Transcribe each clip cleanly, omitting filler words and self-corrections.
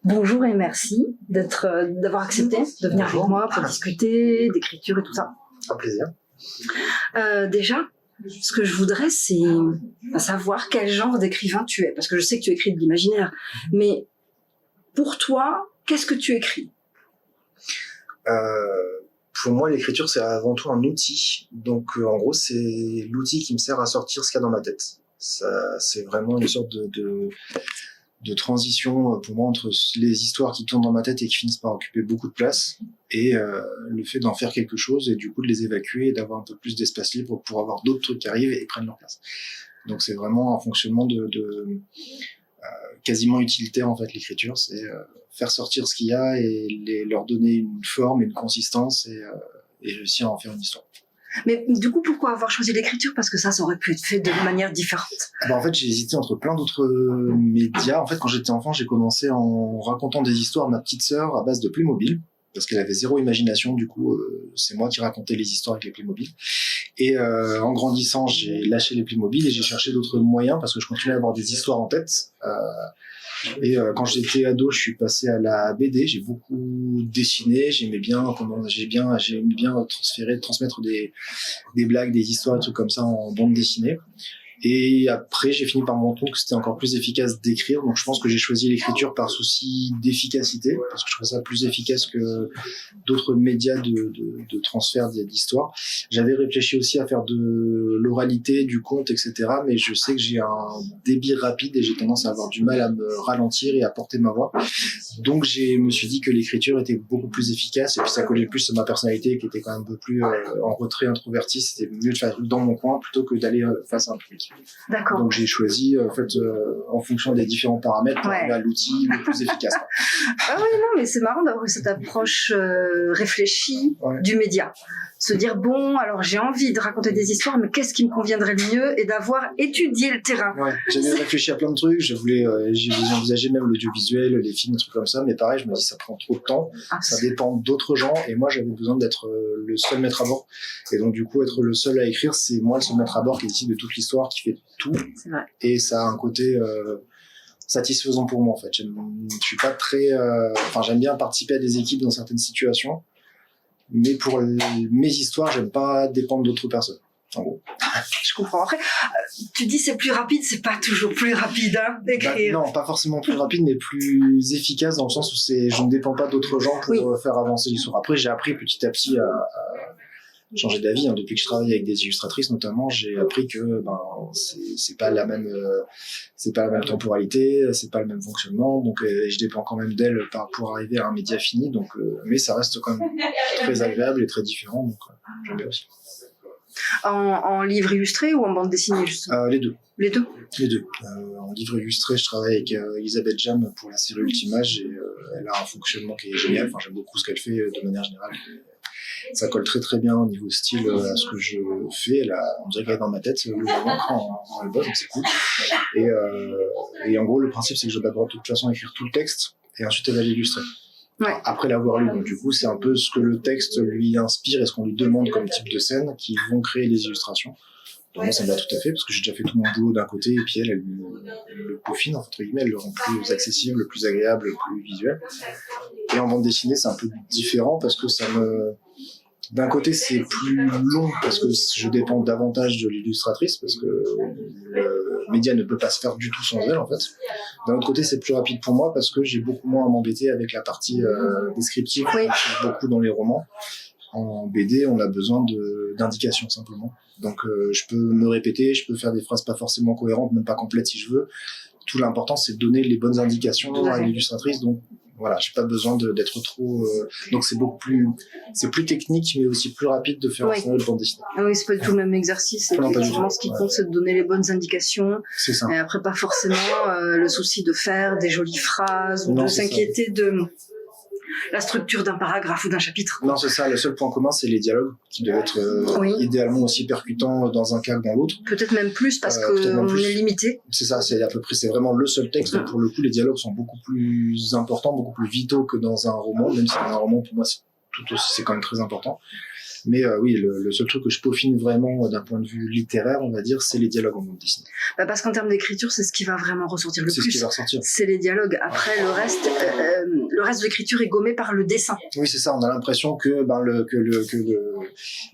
Bonjour et merci d'avoir accepté de venir avec moi pour discuter d'écriture et tout ça. Un plaisir. Déjà, ce que je voudrais, c'est savoir quel genre d'écrivain tu es. Parce que je sais que tu écris de l'imaginaire. Mais pour toi, qu'est-ce que tu écris ? Pour moi, l'écriture, c'est avant tout un outil. Donc, en gros, c'est l'outil qui me sert à sortir ce qu'il y a dans ma tête. Ça, c'est vraiment une sorte de transition pour moi entre les histoires qui tournent dans ma tête et qui finissent par occuper beaucoup de place et le fait d'en faire quelque chose et du coup de les évacuer et d'avoir un peu plus d'espace libre pour avoir d'autres trucs qui arrivent et prennent leur place. Donc c'est vraiment un fonctionnement quasiment utilitaire en fait, l'écriture, c'est faire sortir ce qu'il y a et leur donner une forme et une consistance et réussir à en faire une histoire. Mais du coup, pourquoi avoir choisi l'écriture ? Parce que ça aurait pu être fait de manière différente. En fait, j'ai hésité entre plein d'autres médias. En fait, quand j'étais enfant, j'ai commencé en racontant des histoires à ma petite sœur à base de Playmobil, parce qu'elle avait zéro imagination. Du coup, c'est moi qui racontais les histoires avec les Playmobil. Et en grandissant, j'ai lâché les Playmobil et j'ai cherché d'autres moyens parce que je continuais à avoir des histoires en tête. Et quand j'étais ado, je suis passé à la BD. J'ai beaucoup dessiné. J'aimais bien transmettre des blagues, des histoires, des trucs comme ça en bande dessinée. Et après, j'ai fini par me rendre compte que c'était encore plus efficace d'écrire. Donc, je pense que j'ai choisi l'écriture par souci d'efficacité, parce que je trouvais ça plus efficace que d'autres médias de transfert d'histoire. J'avais réfléchi aussi à faire de l'oralité, du conte, etc. Mais je sais que j'ai un débit rapide et j'ai tendance à avoir du mal à me ralentir et à porter ma voix. Donc, je me suis dit que l'écriture était beaucoup plus efficace et puis ça collait plus à ma personnalité qui était quand même un peu plus en retrait, introverti. C'était mieux de faire un truc dans mon coin plutôt que d'aller face à un public. D'accord. Donc j'ai choisi en fonction des différents paramètres pour arriver à l'outil le plus efficace. Ah oui, non, mais c'est marrant d'avoir cette approche réfléchie du média. Se dire, bon, alors j'ai envie de raconter des histoires, mais qu'est-ce qui me conviendrait le mieux et d'avoir étudié le terrain. Ouais, j'avais réfléchi à plein de trucs, j'ai envisagé même l'audiovisuel, les films, des trucs comme ça, mais pareil, je me dis ça prend trop de temps, ça dépend d'autres gens, et moi j'avais besoin d'être le seul maître à bord. Et donc du coup, être le seul à écrire, c'est moi le seul maître à bord qui décide de toute l'histoire, qui fait tout. C'est vrai. Et ça a un côté satisfaisant pour moi en fait. Je suis pas très, j'aime bien participer à des équipes dans certaines situations. Mais pour mes histoires, j'aime pas dépendre d'autres personnes. En gros. Je comprends. Après, tu dis c'est plus rapide, c'est pas toujours plus rapide, hein, d'écrire. Non, pas forcément plus rapide, mais plus efficace dans le sens où je ne dépends pas d'autres gens pour faire avancer l'histoire. Après, j'ai appris petit à petit à changer d'avis. Depuis que je travaille avec des illustratrices, notamment, j'ai appris que c'est pas la même temporalité, c'est pas le même fonctionnement. Donc, je dépends quand même d'elles pour arriver à un média fini. Donc, mais ça reste quand même très agréable et très différent. Donc, j'aime bien aussi. En livre illustré ou en bande dessinée, justement ? Les deux. Les deux. En livre illustré, je travaille avec Elisabeth Jam pour la série Ultimage et elle a un fonctionnement qui est génial. J'aime beaucoup ce qu'elle fait de manière générale. Ça colle très très bien au niveau style à ce que je fais. On dirait qu'elle est dans ma tête, le moment quand elle bosse, donc c'est cool. Et en gros, le principe, c'est que je dois d'abord de toute façon écrire tout le texte et ensuite elle va l'illustrer. Ouais. Après l'avoir lu, donc du coup c'est un peu ce que le texte lui inspire et ce qu'on lui demande comme type de scène qui vont créer les illustrations. Donc moi ça me va tout à fait parce que j'ai déjà fait tout mon boulot d'un côté et puis elle le peaufine entre guillemets, elle le rend plus accessible, le plus agréable, le plus visuel. Et en bande dessinée c'est un peu différent parce que d'un côté c'est plus long parce que je dépends davantage de l'illustratrice parce que le média ne peut pas se faire du tout sans elle en fait. D'un autre côté c'est plus rapide pour moi parce que j'ai beaucoup moins à m'embêter avec la partie descriptive qu'on trouve beaucoup dans les romans. En BD on a besoin d'indications simplement. Donc je peux me répéter, je peux faire des phrases pas forcément cohérentes, même pas complètes si je veux. Tout l'important c'est de donner les bonnes indications à l'illustratrice. Donc voilà, j'ai pas besoin d'être trop. Donc c'est plus technique, mais aussi plus rapide de faire un scénario de bande dessinée. Ah oui, c'est pas du tout le même exercice. Effectivement, ce qui compte, c'est de donner les bonnes indications. C'est ça. Et après, pas forcément le souci de faire des jolies phrases ou de s'inquiéter de la structure d'un paragraphe ou d'un chapitre. Non, c'est ça. Le seul point commun, c'est les dialogues qui doivent être idéalement aussi percutants dans un cas que dans l'autre. Peut-être même plus parce qu'on est limité. C'est ça. C'est à peu près. C'est vraiment le seul texte. Donc pour le coup, les dialogues sont beaucoup plus importants, beaucoup plus vitaux que dans un roman. Même si dans un roman, pour moi, c'est quand même très important. Mais oui, le seul truc que je peaufine vraiment d'un point de vue littéraire, on va dire, c'est les dialogues en bande dessinée. Parce qu'en termes d'écriture, c'est ce qui va vraiment ressortir le plus. C'est ce qui va ressortir. C'est les dialogues. Après, le reste de l'écriture est gommé par le dessin. Oui, c'est ça. On a l'impression que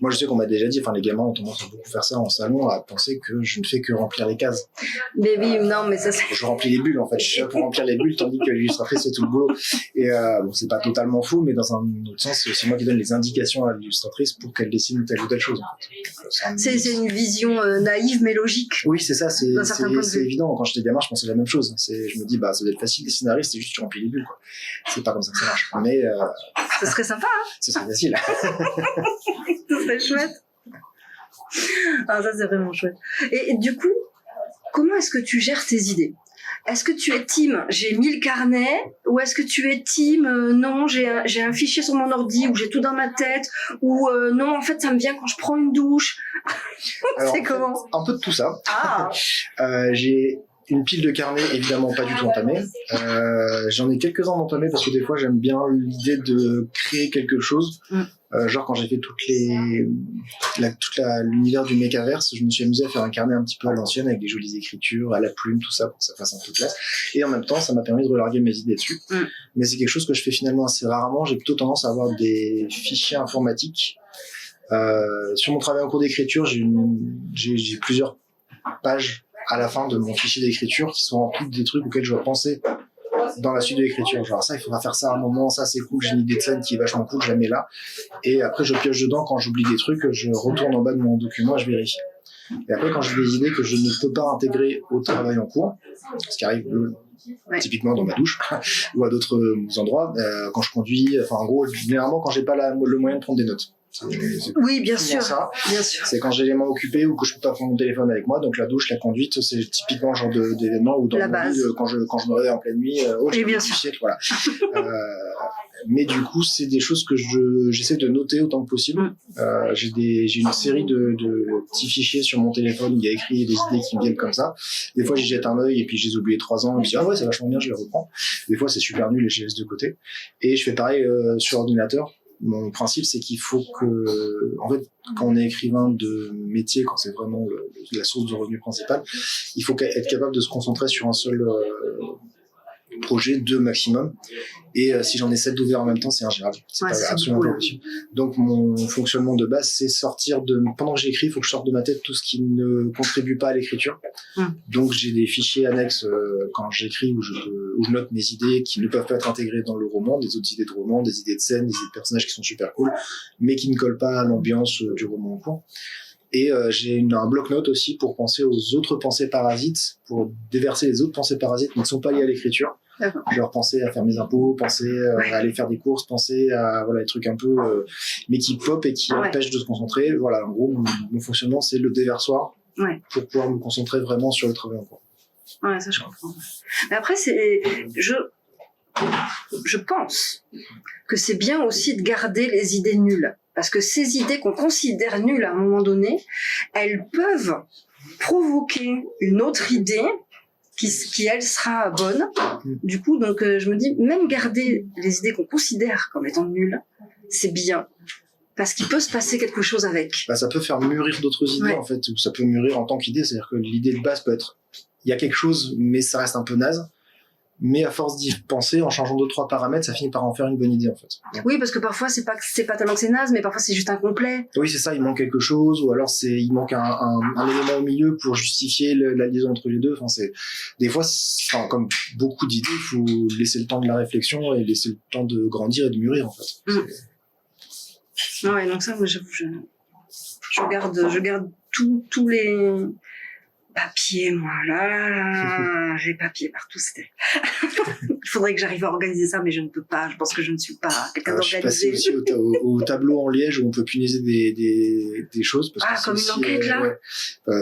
moi, je sais qu'on m'a déjà dit, les gamins ont tendance à beaucoup faire ça en salon, à penser que je ne fais que remplir les cases. Mais oui, non, mais ça c'est... Je remplis les bulles, en fait. Je suis là pour remplir les bulles, tandis que l'illustratrice fait tout le boulot. Et c'est pas totalement faux, mais dans un autre sens, c'est aussi moi qui donne les indications à l'illustratrice pour qu'elle dessine telle ou telle chose. En fait. C'est une vision naïve mais logique. Oui, c'est ça. C'est évident. Quand j'étais gamin, je pensais la même chose. Je me dis, ça doit être facile, les scénaristes, c'est juste tu remplis les bulles, quoi. C'est pas comme ça que ça marche. Mais ce serait sympa, hein. Ce serait facile. Ce serait chouette. Ah, ça c'est vraiment chouette. Et du coup, comment est-ce que tu gères tes idées? Est-ce que tu es team j'ai 1000 carnets, ou est-ce que tu es team non, j'ai un fichier sur mon ordi où j'ai tout dans ma tête, ou non, en fait ça me vient quand je prends une douche? Alors, c'est comment? Un peu de tout ça. Ah. J'ai une pile de carnets évidemment pas du tout entamée. J'en ai quelques-uns d'entamés parce que des fois j'aime bien l'idée de créer quelque chose. Genre quand j'ai fait l'univers du Mechaverse, je me suis amusé à faire un carnet un petit peu à l'ancienne avec des jolies écritures, à la plume, tout ça pour que ça fasse un peu classe. Et en même temps, ça m'a permis de relarguer mes idées dessus. Mais c'est quelque chose que je fais finalement assez rarement. J'ai plutôt tendance à avoir des fichiers informatiques. Sur mon travail en cours d'écriture, j'ai plusieurs pages à la fin de mon fichier d'écriture qui sont remplies des trucs auxquels je dois penser dans la suite de l'écriture. Genre ça, il faudra faire ça à un moment, ça c'est cool, j'ai une idée de scène qui est vachement cool, je la mets là. Et après je pioche dedans, quand j'oublie des trucs, je retourne en bas de mon document et je vérifie. Et après quand j'ai des idées que je ne peux pas intégrer au travail en cours, ce qui arrive typiquement dans ma douche ou à d'autres endroits, quand je conduis, en gros, généralement quand j'ai pas le moyen de prendre des notes. Oui, bien sûr. Bien sûr. C'est quand j'ai les mains occupées ou que je peux pas prendre mon téléphone avec moi. Donc la douche, la conduite, c'est typiquement le genre d'événement où dans la mon base. lit, quand je me réveille en pleine nuit, j'ai bien un fichier, voilà. Mais du coup, c'est des choses que j'essaie de noter autant que possible. J'ai une série de petits fichiers sur mon téléphone où il y a écrit des idées qui me viennent comme ça. Des fois, j'y jette un œil et puis je les oublie 3 ans et je me dis, ah ouais, c'est vachement bien, je les reprends. Des fois, c'est super nul et je les laisse de côté. Et je fais pareil sur ordinateur. Mon principe, c'est qu'il faut que, en fait, quand on est écrivain de métier, quand c'est vraiment la source de revenu principale, il faut être capable de se concentrer sur un seul projet, 2 maximum. Et si j'en ai 7 ouverts en même temps, c'est ingérable. C'est absolument pas possible. Donc mon fonctionnement de base, c'est pendant que j'écris, il faut que je sorte de ma tête tout ce qui ne contribue pas à l'écriture. Donc j'ai des fichiers annexes quand j'écris où je note mes idées qui ne peuvent pas être intégrées dans le roman, des autres idées de roman, des idées de scène, des idées de personnages qui sont super cool, mais qui ne collent pas à l'ambiance du roman en cours. Et j'ai un bloc-notes aussi pour penser aux autres pensées parasites, pour déverser les autres pensées parasites qui ne sont pas liées à l'écriture. Genre penser à faire mes impôts, penser à aller faire des courses, penser à des trucs un peu mais qui pop et qui empêchent de se concentrer. Voilà, en gros mon fonctionnement c'est le déversoir pour pouvoir me concentrer vraiment sur le travail en cours. Ouais, ça je comprends. Mais après je pense que c'est bien aussi de garder les idées nulles, parce que ces idées qu'on considère nulles à un moment donné, elles peuvent provoquer une autre idée qui elle sera bonne. Du coup, donc je me dis, même garder les idées qu'on considère comme étant nulles, c'est bien, parce qu'il peut se passer quelque chose avec. Ça peut faire mûrir d'autres idées en fait, ou ça peut mûrir en tant qu'idée, c'est-à-dire que l'idée de base peut être, il y a quelque chose, mais ça reste un peu naze. Mais à force d'y penser, en changeant 2-3 paramètres, ça finit par en faire une bonne idée en fait. Oui, parce que parfois c'est pas tellement que c'est naze, mais parfois c'est juste incomplet. Oui, c'est ça, il manque quelque chose, ou alors il manque un élément au milieu pour justifier la liaison entre les deux. Des fois, comme beaucoup d'idées, il faut laisser le temps de la réflexion et laisser le temps de grandir et de mûrir en fait. Ouais, donc ça, moi, je garde tous les papiers, moi. Là, j'ai papier partout. Il faudrait que j'arrive à organiser ça, mais je ne peux pas. Je pense que je ne suis pas quelqu'un d'organisé. Je suis passé aussi au tableau en liège où on peut punaiser des choses. Parce que comme une enquête, là.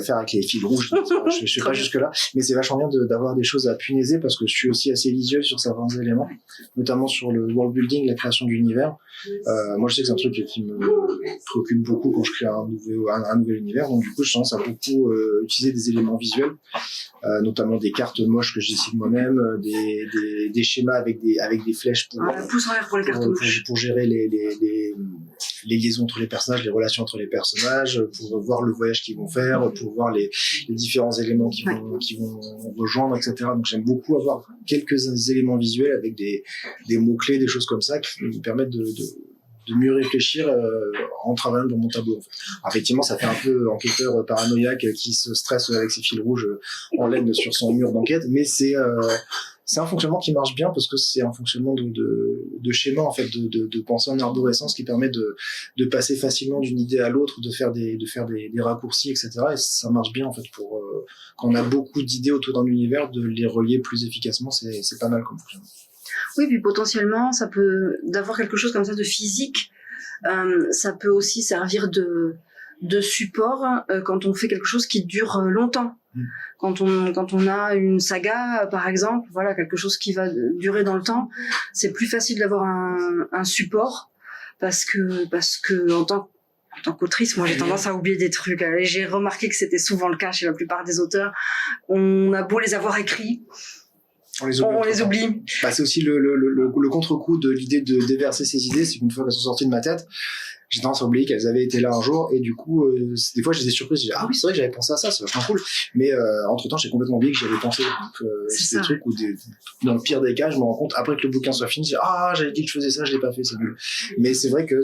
Faire avec les fils rouges. Je suis pas jusque là, mais c'est vachement bien d'avoir des choses à punaiser parce que je suis aussi assez visuel sur certains éléments, notamment sur le world building, la création d'univers. Moi, je sais que c'est un truc qui me préoccupe beaucoup quand je crée un nouvel univers. Donc, du coup, je tendance à beaucoup utiliser des éléments visuels, notamment des cartes moches que je dessine moi-même, des des schémas avec des flèches pouce en l'air pour les cartouches. Pour gérer les liaisons entre les personnages, les relations entre les personnages, pour voir le voyage qu'ils vont faire, pour voir les différents éléments qui vont rejoindre, etc. Donc j'aime beaucoup avoir quelques éléments visuels avec des mots-clés, des choses comme ça qui me permettent de mieux réfléchir en travaillant dans mon tableau. En fait. Alors, effectivement, ça fait un peu enquêteur paranoïaque qui se stresse avec ses fils rouges en laine sur son mur d'enquête, mais c'est un fonctionnement qui marche bien parce que c'est un fonctionnement de schéma en fait, de pensée en arborescence qui permet de passer facilement d'une idée à l'autre, de faire des raccourcis, etc. Et ça marche bien en fait pour quand on a beaucoup d'idées autour d'un univers, de les relier plus efficacement, c'est pas mal comme fonctionnement. Oui, puis potentiellement, ça peut, d'avoir quelque chose comme ça de physique, ça peut aussi servir de support quand on fait quelque chose qui dure longtemps. Quand on a une saga, par exemple, voilà, quelque chose qui va durer dans le temps, c'est plus facile d'avoir un support parce que en tant qu'autrice, moi j'ai tendance à oublier des trucs. Et j'ai remarqué que c'était souvent le cas chez la plupart des auteurs. On a beau les avoir écrits, on les oublie. Bah, c'est aussi le contre-coup de l'idée de déverser ces idées, c'est qu'une fois qu'elles sont sorties de ma tête, j'ai tendance à oublier qu'elles avaient été là un jour, et du coup, des fois, je les ai surprises, je dis, ah oui, c'est vrai que j'avais pensé à ça, c'est vachement cool. Mais, entre-temps, j'ai complètement oublié que j'avais pensé. Donc, c'est des trucs où dans le pire des cas, je me rends compte, après que le bouquin soit fini, je dis, ah, j'avais dit que je faisais ça, je l'ai pas fait, c'est nul. Mais c'est vrai que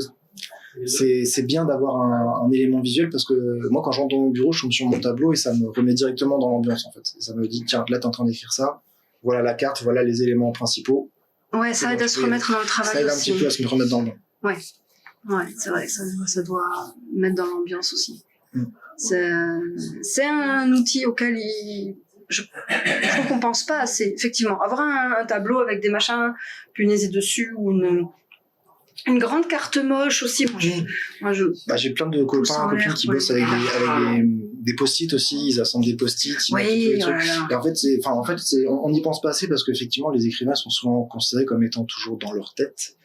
c'est bien d'avoir un élément visuel parce que moi, quand je rentre dans mon bureau, je tombe sur mon tableau et ça me remet directement dans l'ambiance, en fait. Ça me dit, tiens, là, t'es en train d'écrire ça. Voilà la carte, voilà les éléments principaux. Ouais, ça aide à se remettre dans le travail aussi. Ça aide un petit peu à se remettre dans le bain. Ouais, c'est vrai que ça doit mettre dans l'ambiance aussi. C'est un outil auquel je trouve qu'on pense pas assez. Effectivement, avoir un tableau avec des machins punaisés dessus ou une grande carte moche aussi. J'ai plein de copains, copines qui bossent avec des post-it aussi. Ils assemblent des post-it. Oui, voilà. Et en fait, on n'y pense pas assez parce qu'effectivement, les écrivains sont souvent considérés comme étant toujours dans leur tête.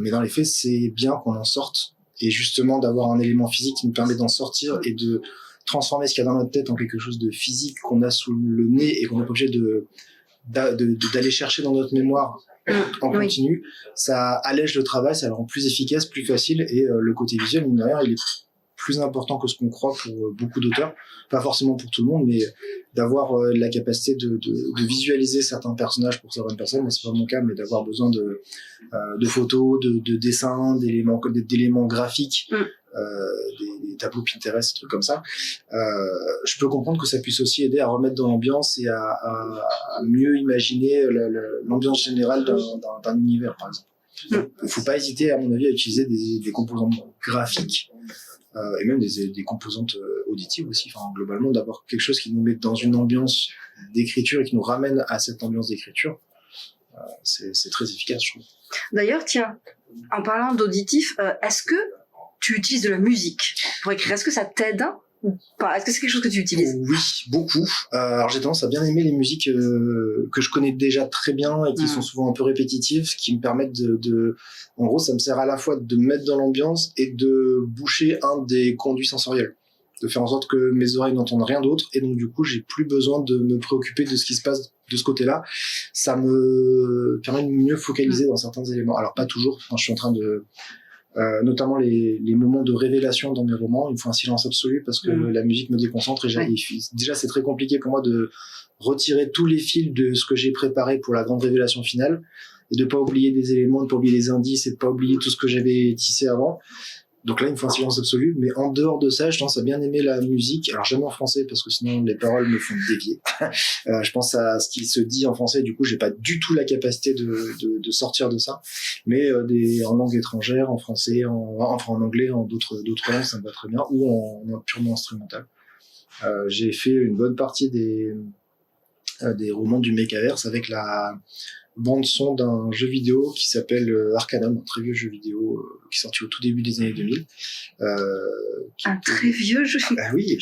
Mais dans les faits, c'est bien qu'on en sorte. Et justement, d'avoir un élément physique qui nous permet d'en sortir et de transformer ce qu'il y a dans notre tête en quelque chose de physique qu'on a sous le nez et qu'on n'est pas obligé d'aller chercher dans notre mémoire en continu, ça allège le travail, ça le rend plus efficace, plus facile, et le côté visuel, mine de rien, il est plus important que ce qu'on croit pour beaucoup d'auteurs, pas forcément pour tout le monde, mais d'avoir la capacité de visualiser certains personnages pour certaines personnes, moi c'est pas mon cas, mais d'avoir besoin de photos, de dessins, d'éléments graphiques, des tableaux Pinterest, des trucs comme ça. Je peux comprendre que ça puisse aussi aider à remettre dans l'ambiance et à mieux imaginer l'ambiance générale d'un univers, par exemple. Il ne faut pas hésiter, à mon avis, à utiliser des composantes graphiques et même des composantes auditives aussi. Enfin, globalement, d'avoir quelque chose qui nous met dans une ambiance d'écriture et qui nous ramène à cette ambiance d'écriture, c'est très efficace, je trouve. D'ailleurs, tiens, en parlant d'auditif, est-ce que tu utilises de la musique pour écrire? Est-ce que ça t'aide ou pas? Est-ce que c'est quelque chose que tu utilises? Oui, beaucoup. Alors j'ai tendance à bien aimer les musiques que je connais déjà très bien et qui sont souvent un peu répétitives, qui me permettent en gros, ça me sert à la fois de me mettre dans l'ambiance et de boucher un des conduits sensoriels, de faire en sorte que mes oreilles n'entendent rien d'autre, et donc du coup j'ai plus besoin de me préoccuper de ce qui se passe de ce côté-là. Ça me permet de mieux focaliser dans certains éléments. Alors pas toujours, je suis en train de notamment les moments de révélation dans mes romans, il me faut un silence absolu parce que la musique me déconcentre, et déjà c'est très compliqué pour moi de retirer tous les fils de ce que j'ai préparé pour la grande révélation finale, et de pas oublier des éléments, de pas oublier les indices, et de pas oublier tout ce que j'avais tissé avant. Donc là, il me faut un silence absolu. Mais en dehors de ça, je tendance à bien aimer la musique. Alors, jamais en français, parce que sinon, les paroles me font dévier. Je pense à ce qui se dit en français. Du coup, j'ai pas du tout la capacité de sortir de ça. Mais en langue étrangère, en français, en anglais, en d'autres langues, ça me va très bien. Ou en purement instrumental. J'ai fait une bonne partie des romans du Mechaverse avec la bande son d'un jeu vidéo qui s'appelle Arcanum, un très vieux jeu vidéo qui est sorti au tout début des années 2000. Un très vieux jeu vidéo. Ah oui,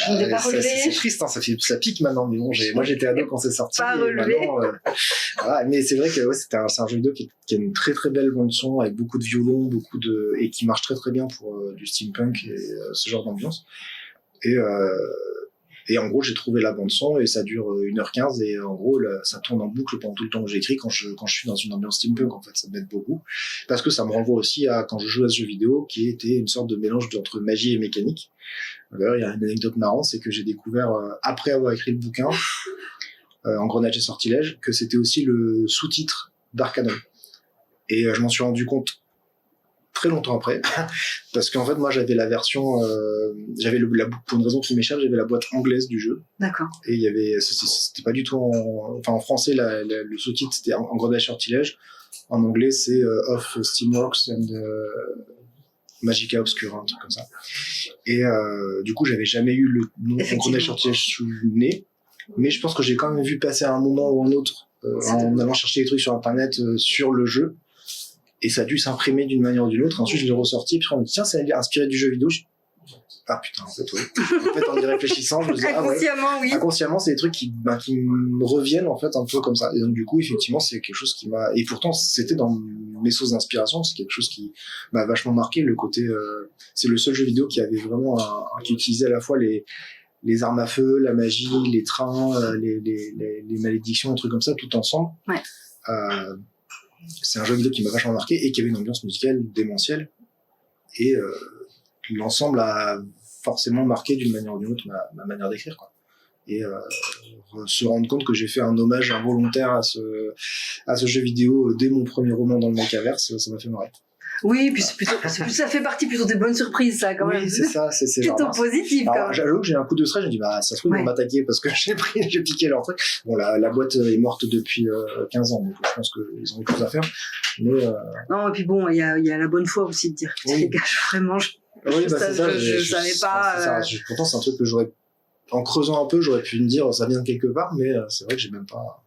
c'est triste, hein, ça pique maintenant, mais bon, moi j'étais ado quand c'est sorti. Pas relevé. Voilà, mais c'est vrai que c'est un jeu vidéo qui a une très très belle bande son avec beaucoup de violons, et qui marche très très bien pour du steampunk et ce genre d'ambiance. Et Et en gros, j'ai trouvé la bande-son et ça dure 1h15 et en gros, ça tourne en boucle pendant tout le temps que j'écris quand je suis dans une ambiance steampunk, en fait. Ça m'aide beaucoup. Parce que ça me renvoie aussi à quand je joue à ce jeu vidéo qui était une sorte de mélange entre magie et mécanique. D'ailleurs, il y a une anecdote marrante, c'est que j'ai découvert, après avoir écrit le bouquin, Engrenage et sortilèges, que c'était aussi le sous-titre d'Arcanum. Et je m'en suis rendu compte très longtemps après, parce qu'en fait, moi, j'avais la version, pour une raison qui m'échappe, j'avais la boîte anglaise du jeu. D'accord. Et il y avait, c'était pas du tout en français, le sous-titre, c'était Engrenage et sortilèges. En anglais, c'est Of Steamworks and Magica Obscura, un truc comme ça. Et du coup, j'avais jamais eu le nom Engrenage et sortilèges sous le nez, mais je pense que j'ai quand même vu passer à un moment ou un autre, en allant chercher des trucs sur internet, sur le jeu. Et ça a dû s'imprimer d'une manière ou d'une autre. Ensuite, je l'ai ressorti, puis on me dit, tiens, ça a l'air inspiré du jeu vidéo. Ah putain, en fait, oui. En fait, en y réfléchissant, je me dis, inconsciemment, oui. Inconsciemment, c'est des trucs qui me reviennent, en fait, un peu comme ça. Et donc, du coup, effectivement, c'est quelque chose qui m'a, et pourtant, c'était dans mes sources d'inspiration, c'est quelque chose qui m'a vachement marqué, le côté, c'est le seul jeu vidéo qui avait vraiment qui utilisait à la fois les armes à feu, la magie, les trains, les malédictions, des trucs comme ça, tout ensemble. Ouais. C'est un jeu vidéo qui m'a vachement marqué et qui avait une ambiance musicale démentielle. Et l'ensemble a forcément marqué d'une manière ou d'une autre ma manière d'écrire, quoi. Et se rendre compte que j'ai fait un hommage involontaire à ce jeu vidéo dès mon premier roman dans le Mancaverse, ça m'a fait marrer. Oui, puis ça fait partie plutôt des bonnes surprises, ça, quand même. Oui, c'est ça, c'est plutôt positif, quand même. J'avoue que j'ai un coup de stress, je me dis, bah, ça se trouve, ils vont m'attaquer parce que j'ai piqué leur truc. Bon, la boîte est morte depuis 15 ans, donc je pense qu'ils ont eu choses à faire. Mais, non, et puis bon, il y a la bonne foi aussi de dire, les gars, vraiment, je savais pas. Pourtant, c'est un truc que en creusant un peu, j'aurais pu me dire, ça vient de quelque part, mais c'est vrai que j'ai même pas.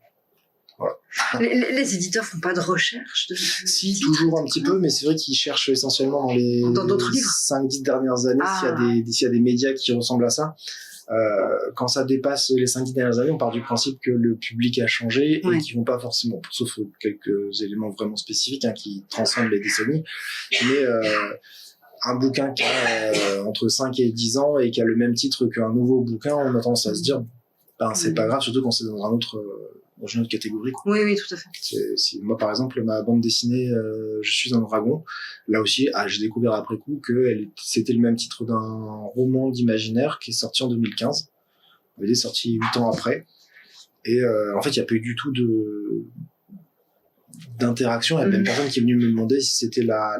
Voilà. Les éditeurs font pas de recherche Si, toujours un petit peu, mais c'est vrai qu'ils cherchent essentiellement dans d'autres livres. 5-10 dernières années, s'il y a des médias qui ressemblent à ça. Quand ça dépasse les 5-10 dernières années, on part du principe que le public a changé et qu'ils vont pas forcément, sauf quelques éléments vraiment spécifiques qui transcendent les décennies, mais un bouquin qui a entre 5 et 10 ans et qui a le même titre qu'un nouveau bouquin, on a tendance à se dire, c'est pas grave, surtout quand c'est dans une autre catégorie, quoi. Oui, tout à fait. Moi, par exemple, ma bande dessinée, Je suis un dragon, là aussi, j'ai découvert après coup que c'était le même titre d'un roman d'imaginaire qui est sorti en 2015. Il est sorti 8 ans après. Et en fait, il n'y a pas eu du tout d'interaction. Il y a même personne qui est venu me demander si c'était la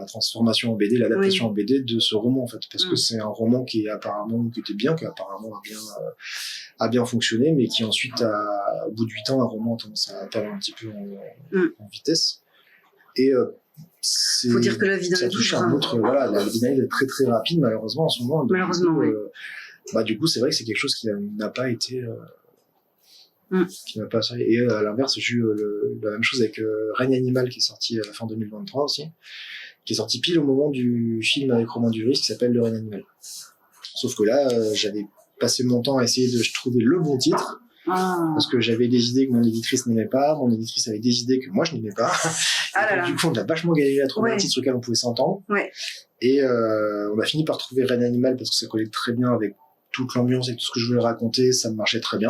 transformation en BD, l'adaptation en BD de ce roman, en fait, parce que c'est un roman qui était bien, qui apparemment a bien fonctionné, mais qui ensuite, au bout de 8 ans, un roman a tendance à perdre un petit peu en vitesse. Et faut dire que la vie d'un livre, ça touche un autre, la vie d'un livre est très très rapide, malheureusement, en ce moment. Malheureusement, oui. Du coup, c'est vrai que c'est quelque chose qui n'a pas été qui n'a pas servi. Et à l'inverse, j'ai eu la même chose avec Règne animal qui est sorti à la fin 2023 aussi, qui est sorti pile au moment du film avec Romain Duris qui s'appelle Le Règne animal. Sauf que là, j'avais passé mon temps à essayer de trouver le bon titre, parce que j'avais des idées que mon éditrice n'aimait pas, mon éditrice avait des idées que moi je n'aimais pas. Du coup, on a vachement galéré à trouver un titre sur lequel on pouvait s'entendre. Et on a fini par trouver Règne animal parce que ça collait très bien avec toute l'ambiance et tout ce que je voulais raconter, ça marchait très bien.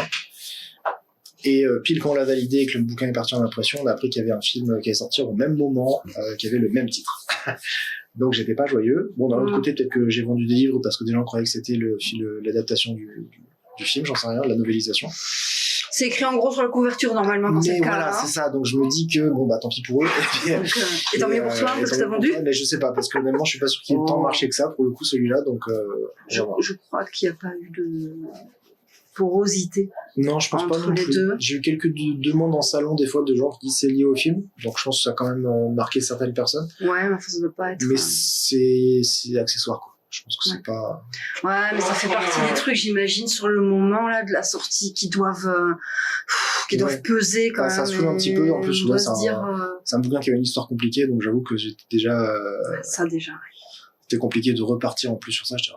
Et pile quand on l'a validé et que le bouquin est parti en impression, on a appris qu'il y avait un film qui allait sortir au même moment, qui avait le même titre. Donc j'étais pas joyeux. Bon, d'un autre côté, peut-être que j'ai vendu des livres parce que des gens croyaient que c'était l'adaptation du film, j'en sais rien, la novélisation. C'est écrit en gros sur la couverture normalement dans ce cas-là. Voilà, c'est ça. Donc je me dis que tant pis pour eux. Et tant mieux pour toi parce que t'as vendu. Mais je sais pas parce que honnêtement, je suis pas sûr qu'il y ait tant marché que ça pour le coup celui-là. Donc je crois qu'il n'y a pas eu de porosité. Non, je pense pas non plus. J'ai eu quelques demandes en salon des fois de gens qui disent c'est lié au film, donc je pense que ça a quand même marqué certaines personnes. Ouais, mais ça doit pas être. Mais c'est accessoire, quoi. Je pense que c'est pas. Ouais, mais ça fait partie des trucs, j'imagine, sur le moment là de la sortie qui doivent peser quand même. Ça se fout un petit peu. En plus, c'est un bouquin qui avait une histoire compliquée, donc j'avoue que j'étais déjà. Ça déjà. C'était compliqué de repartir en plus sur ça. J'étais.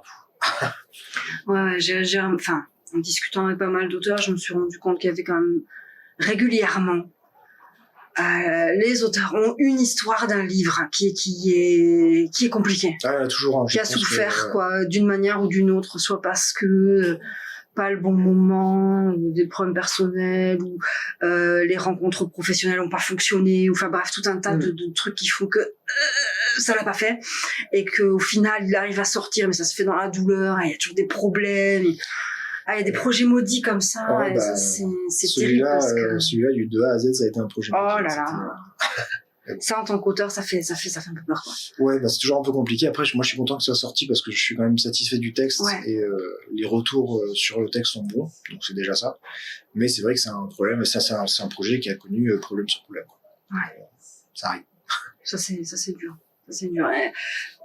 Ouais, en discutant avec pas mal d'auteurs, je me suis rendu compte qu'il y avait quand même régulièrement les auteurs ont une histoire d'un livre qui est compliquée, Toujours qui a souffert quoi, d'une manière ou d'une autre, soit parce que pas le bon moment, ou des problèmes personnels, ou les rencontres professionnelles n'ont pas fonctionné, ou enfin bref, tout un tas de trucs qui font que ça l'a pas fait, et qu'au final il arrive à sortir, mais ça se fait dans la douleur, et il y a toujours des problèmes. Il y a des projets maudits comme ça, et ça, c'est terrible. Parce que... celui-là, du 2 A à Z, ça a été un projet maudit. Oh là là. Ça, en tant qu'auteur, ça fait un peu peur, quoi. Ouais, c'est toujours un peu compliqué. Après, moi, je suis content que ça soit sorti parce que je suis quand même satisfait du texte et les retours sur le texte sont bons, donc c'est déjà ça. Mais c'est vrai que c'est un problème, et ça, c'est un projet qui a connu problème sur problème, quoi. Ouais. Ça arrive. Ça, c'est dur. Ça, c'est dur. Et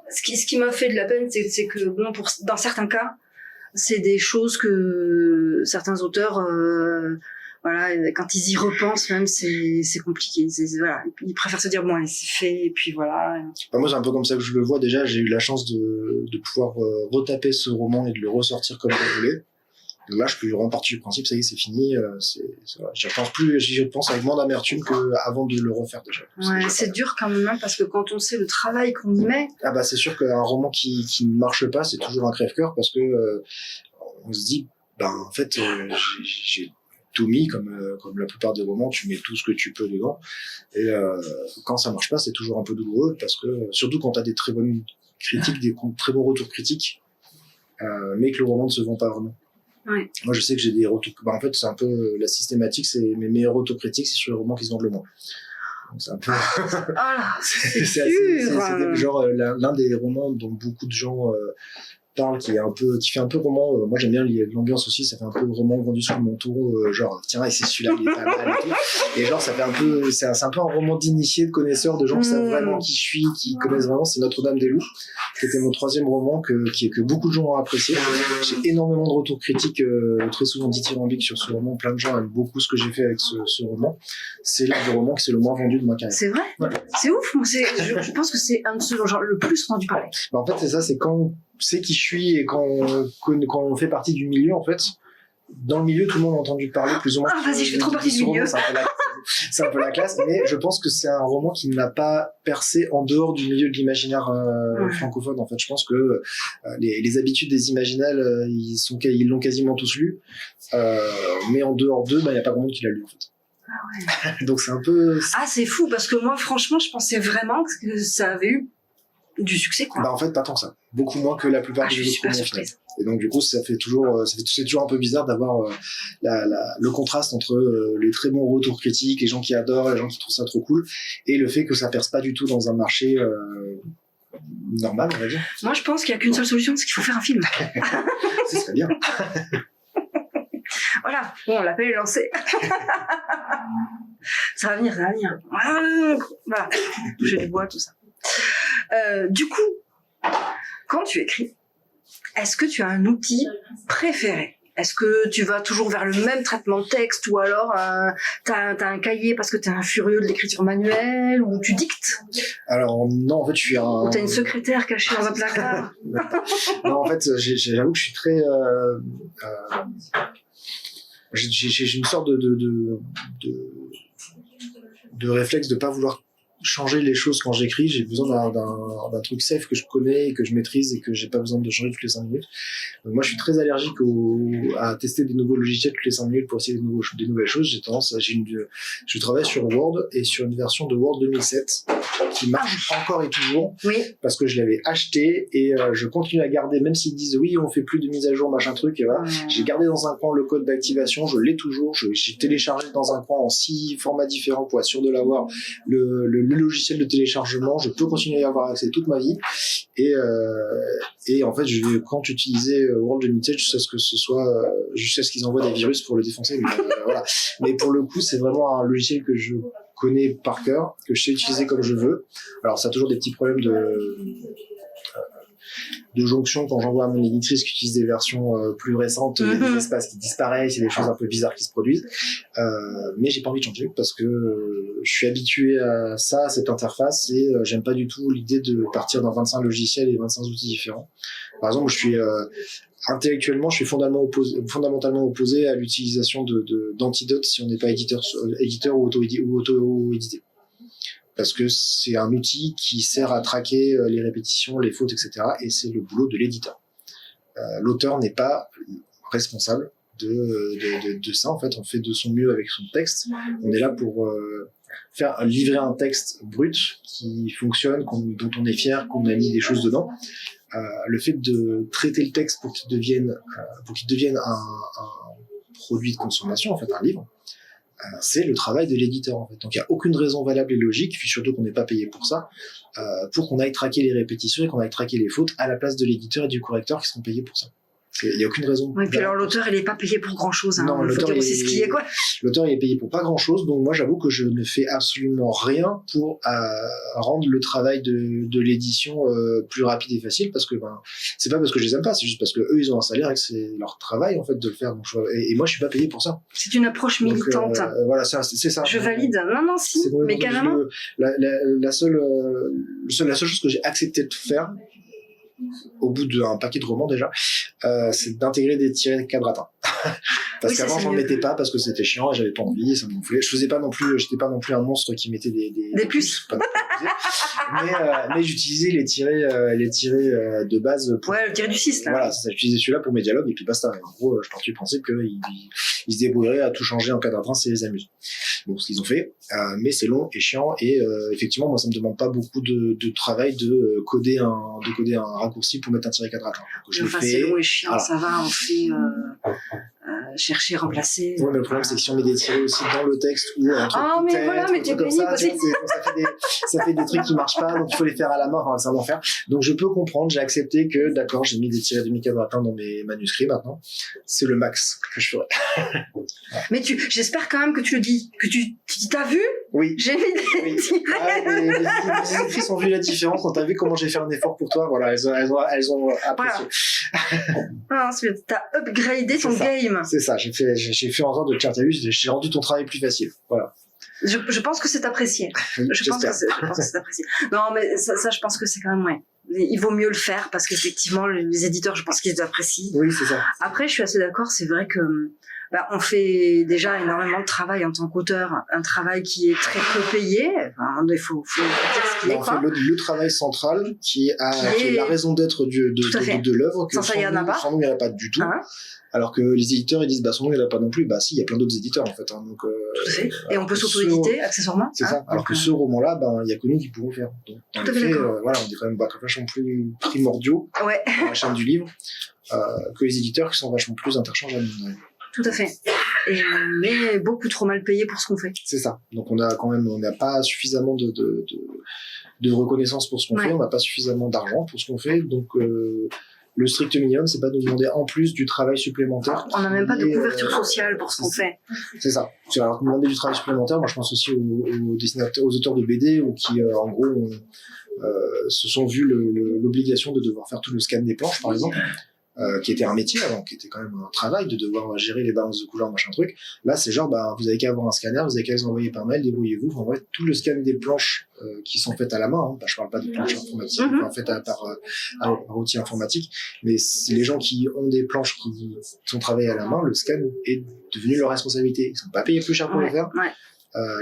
ce qui m'a fait de la peine, c'est que, bon, dans certains cas, c'est des choses que certains auteurs, voilà, quand ils y repensent même, c'est compliqué. Voilà, ils préfèrent se dire bon, allez, c'est fait, et puis voilà. Moi, c'est un peu comme ça que je le vois. Déjà, j'ai eu la chance de pouvoir retaper ce roman et de le ressortir comme je voulais. Donc là, je peux vraiment partir du principe, ça y est, c'est fini. J'y pense avec moins d'amertume qu'avant de le refaire déjà. Ouais, c'est dur quand même, parce que quand on sait le travail qu'on y met. C'est sûr qu'un roman qui ne marche pas, c'est toujours un crève-cœur, parce que on se dit, en fait, j'ai tout mis, comme la plupart des romans, tu mets tout ce que tu peux dedans. Et quand ça marche pas, c'est toujours un peu douloureux, parce que surtout quand t'as des très bonnes critiques, des très bons retours critiques, mais que le roman ne se vend pas vraiment. Ouais. Moi, je sais que j'ai des retours. En fait, c'est un peu la systématique, c'est mes meilleurs retours critiques, c'est sur les romans qui se vendent le moins. Donc, c'est un peu. C'est genre l'un des romans dont beaucoup de gens parlent, qui fait un peu roman. Moi, j'aime bien l'ambiance aussi. Ça fait un peu roman vendu sous le manteau. Genre, tiens, et c'est celui-là, il est pas mal et tout. Et genre, ça fait un peu, c'est un peu un roman d'initiés, de connaisseurs, de gens qui savent vraiment qui je suis, qui connaissent vraiment. C'est Notre-Dame-des-Loups, qui était mon 3e roman que beaucoup de gens ont apprécié. J'ai énormément de retours critiques, très souvent dithyrambiques sur ce roman. Plein de gens aiment beaucoup ce que j'ai fait avec ce roman. C'est l'un des romans qui c'est le moins vendu de ma carrière. C'est vrai? Ouais. C'est ouf. Moi, je pense que c'est un de ceux genre le plus entendu parler. En fait, c'est ça, c'est quand on sait qui je suis et quand on fait partie du milieu, en fait. Dans le milieu, tout le monde a entendu parler plus ou moins. Vas-y, je fais trop partie du milieu. C'est un peu la classe, mais je pense que c'est un roman qui n'a pas percé en dehors du milieu de l'imaginaire francophone. En fait, je pense que les habitudes des imaginales, ils l'ont quasiment tous lu, mais en dehors d'eux, il n'y a pas grand monde qui l'a lu, en fait. Ah ouais. Donc c'est un peu. C'est fou, parce que moi, franchement, je pensais vraiment que ça avait eu du succès, quoi. En fait, pas tant que ça. Beaucoup moins que la plupart des autres romans, finalement. Et donc, du coup, c'est toujours un peu bizarre d'avoir le contraste entre les très bons retours critiques, les gens qui adorent, les gens qui trouvent ça trop cool, et le fait que ça perce pas du tout dans un marché normal, on va dire. Moi, je pense qu'il y a qu'une seule solution, c'est qu'il faut faire un film. Ce serait bien. Voilà, bon, l'appel est lancé. Ça va venir. Voilà, toucher du bois, tout ça. Du coup, quand tu écris, est-ce que tu as un outil préféré? Est-ce que tu vas toujours vers le même traitement de texte, ou alors t'as un cahier parce que t'es un furieux de l'écriture manuelle, ou tu dictes? Alors non, en fait, je suis Ou t'as une secrétaire cachée dans un placard? Non, en fait, j'avoue que je suis très... j'ai une sorte de réflexe de pas vouloir changer les choses quand j'écris. J'ai besoin d'un truc safe que je connais et que je maîtrise et que j'ai pas besoin de changer toutes les 5 minutes. Donc moi, je suis très allergique à tester des nouveaux logiciels toutes les 5 minutes pour essayer des nouvelles choses. Je travaille sur Word et sur une version de Word 2007 qui marche encore et toujours, parce que je l'avais acheté et je continue à garder, même s'ils disent oui, on fait plus de mise à jour, machin truc, et voilà. J'ai gardé dans un coin le code d'activation, je l'ai toujours, j'ai téléchargé dans un coin en 6 formats différents pour être sûr de l'avoir, le logiciel de téléchargement, je peux continuer à y avoir accès toute ma vie, et en fait, je vais, quand utiliser Word 2007, jusqu'à ce qu'ils envoient des virus pour le défoncer, mais, voilà. Mais pour le coup, c'est vraiment un logiciel que je connais par cœur, que je sais utiliser comme je veux. Alors ça a toujours des petits problèmes de jonction quand j'envoie à mon éditrice qui utilise des versions plus récentes, il y a des espaces qui disparaissent, il y a des choses un peu bizarres qui se produisent, mais j'ai pas envie de changer parce que je suis habitué à ça, à cette interface, et j'aime pas du tout l'idée de partir dans 25 logiciels et 25 outils différents. Par exemple, je suis intellectuellement, je suis fondamentalement opposé à l'utilisation d'antidotes si on n'est pas éditeur ou auto-édité. Parce que c'est un outil qui sert à traquer les répétitions, les fautes, etc. Et c'est le boulot de l'éditeur. L'auteur n'est pas responsable de ça. En fait, on fait de son mieux avec son texte. On est là pour livrer un texte brut qui fonctionne, dont on est fier, qu'on a mis des choses dedans. Le fait de traiter le texte pour qu'il devienne un produit de consommation, en fait, un livre, c'est le travail de l'éditeur, en fait. Donc il n'y a aucune raison valable et logique, puis surtout qu'on n'est pas payé pour ça, pour qu'on aille traquer les répétitions et qu'on aille traquer les fautes à la place de l'éditeur et du correcteur qui seront payés pour ça. Il n'y a aucune raison. Oui, puis alors l'auteur, il n'est pas payé pour grand-chose. Hein. Non, il faut dire aussi ce qu'il y a, quoi. L'auteur, il est payé pour pas grand-chose, donc moi, j'avoue que je ne fais absolument rien pour rendre le travail de l'édition plus rapide et facile, parce que c'est pas parce que je les aime pas, c'est juste parce que eux, ils ont un salaire et que c'est leur travail, en fait, de le faire. Donc, et moi, je suis pas payé pour ça. C'est une approche militante. Donc, voilà, c'est ça. Je valide. Non, si, mais carrément. La seule chose que j'ai accepté de faire, au bout d'un paquet de romans déjà, c'est d'intégrer des tirés de quadratins. Parce qu'avant j'en mettais pas parce que c'était chiant et j'avais pas envie, ça me gonflait. J'étais pas non plus un monstre qui mettait des plus. Mais j'utilisais les tirés de base pour, le tiré du 6 là. Voilà, c'est ça, j'utilisais celui-là pour mes dialogues et puis basta. En gros, je partais du principe qu'ils se débrouilleraient à tout changer en quadratin, c'est les amuse. Bon, ce qu'ils ont fait, mais c'est long et chiant et effectivement moi ça me demande pas beaucoup de travail de coder un raccourci pour mettre un tiré quadratin. C'est long et chiant, voilà. Ça va, on fait chercher, remplacer. Ouais, mais le problème c'est que si on met des tirés aussi dans le texte ou un truc mais voilà, mais t'es pénible aussi. Ça fait des trucs qui marchent pas, donc il faut les faire à la main, enfin c'est un enfer. Donc je peux comprendre, j'ai accepté que d'accord, j'ai mis des tirés demi-quadratins dans mes manuscrits maintenant. C'est le max que je ferai. Mais j'espère quand même que tu le dis, que tu t'as vu? Oui. J'ai mis des tirés. Les écrits ont vu la différence, quand t'as vu comment j'ai fait un effort pour toi, voilà, elles ont apprécié. Voilà. T'as upgradé ton game. C'est ça, j'ai fait en sorte de tiens, t'as vu, j'ai rendu ton travail plus facile. Voilà. Je pense que c'est apprécié. Je pense que c'est apprécié. Non, mais ça, je pense que c'est quand même, ouais. Il vaut mieux le faire parce qu'effectivement, les éditeurs, je pense qu'ils apprécient. Oui, c'est ça. Après, je suis assez d'accord, c'est vrai que, on fait déjà énormément de travail en tant qu'auteur, un travail qui est très peu payé. Enfin, il faut dire ce qu'il est, quoi. On fait le travail central qui est la raison d'être de l'œuvre. Sans ça, il n'y en a pas. Sans nous, il n'y en a pas du tout. Alors que les éditeurs, ils disent, sans nous, il n'y en a pas non plus. Si, il y a plein d'autres éditeurs, en fait. Donc, tout à fait. Et on peut s'auto-éditer, accessoirement. C'est ça. Alors que ce roman-là, il n'y a que nous qui pouvons faire. Donc, en effet, voilà, on est quand même vachement plus primordiaux dans la chaîne du livre, que les éditeurs qui sont vachement plus interchangeables. Tout à fait. Mais beaucoup trop mal payé pour ce qu'on fait. C'est ça. Donc on n'a pas suffisamment de reconnaissance pour ce qu'on fait, on n'a pas suffisamment d'argent pour ce qu'on fait, donc le strict minimum, c'est pas de nous demander en plus du travail supplémentaire. On n'a même pas de couverture sociale pour ce qu'on fait. C'est ça. Alors demander du travail supplémentaire, moi je pense aussi aux dessinateurs, aux auteurs de BD ou qui en gros se sont vus l'obligation de devoir faire tout le scan des planches par exemple. Qui était un métier avant, qui était quand même un travail de devoir gérer les balances de couleurs, machin truc. Là, c'est genre, vous avez qu'à avoir un scanner, vous avez qu'à les envoyer par mail, débrouillez-vous. En vrai, tout le scan des planches qui sont faites à la main, je parle pas des planches informatiques, faites par outil informatique, mais les gens qui ont des planches qui sont travaillées à la main, le scan est devenu leur responsabilité. Ils sont pas payés plus cher pour le faire.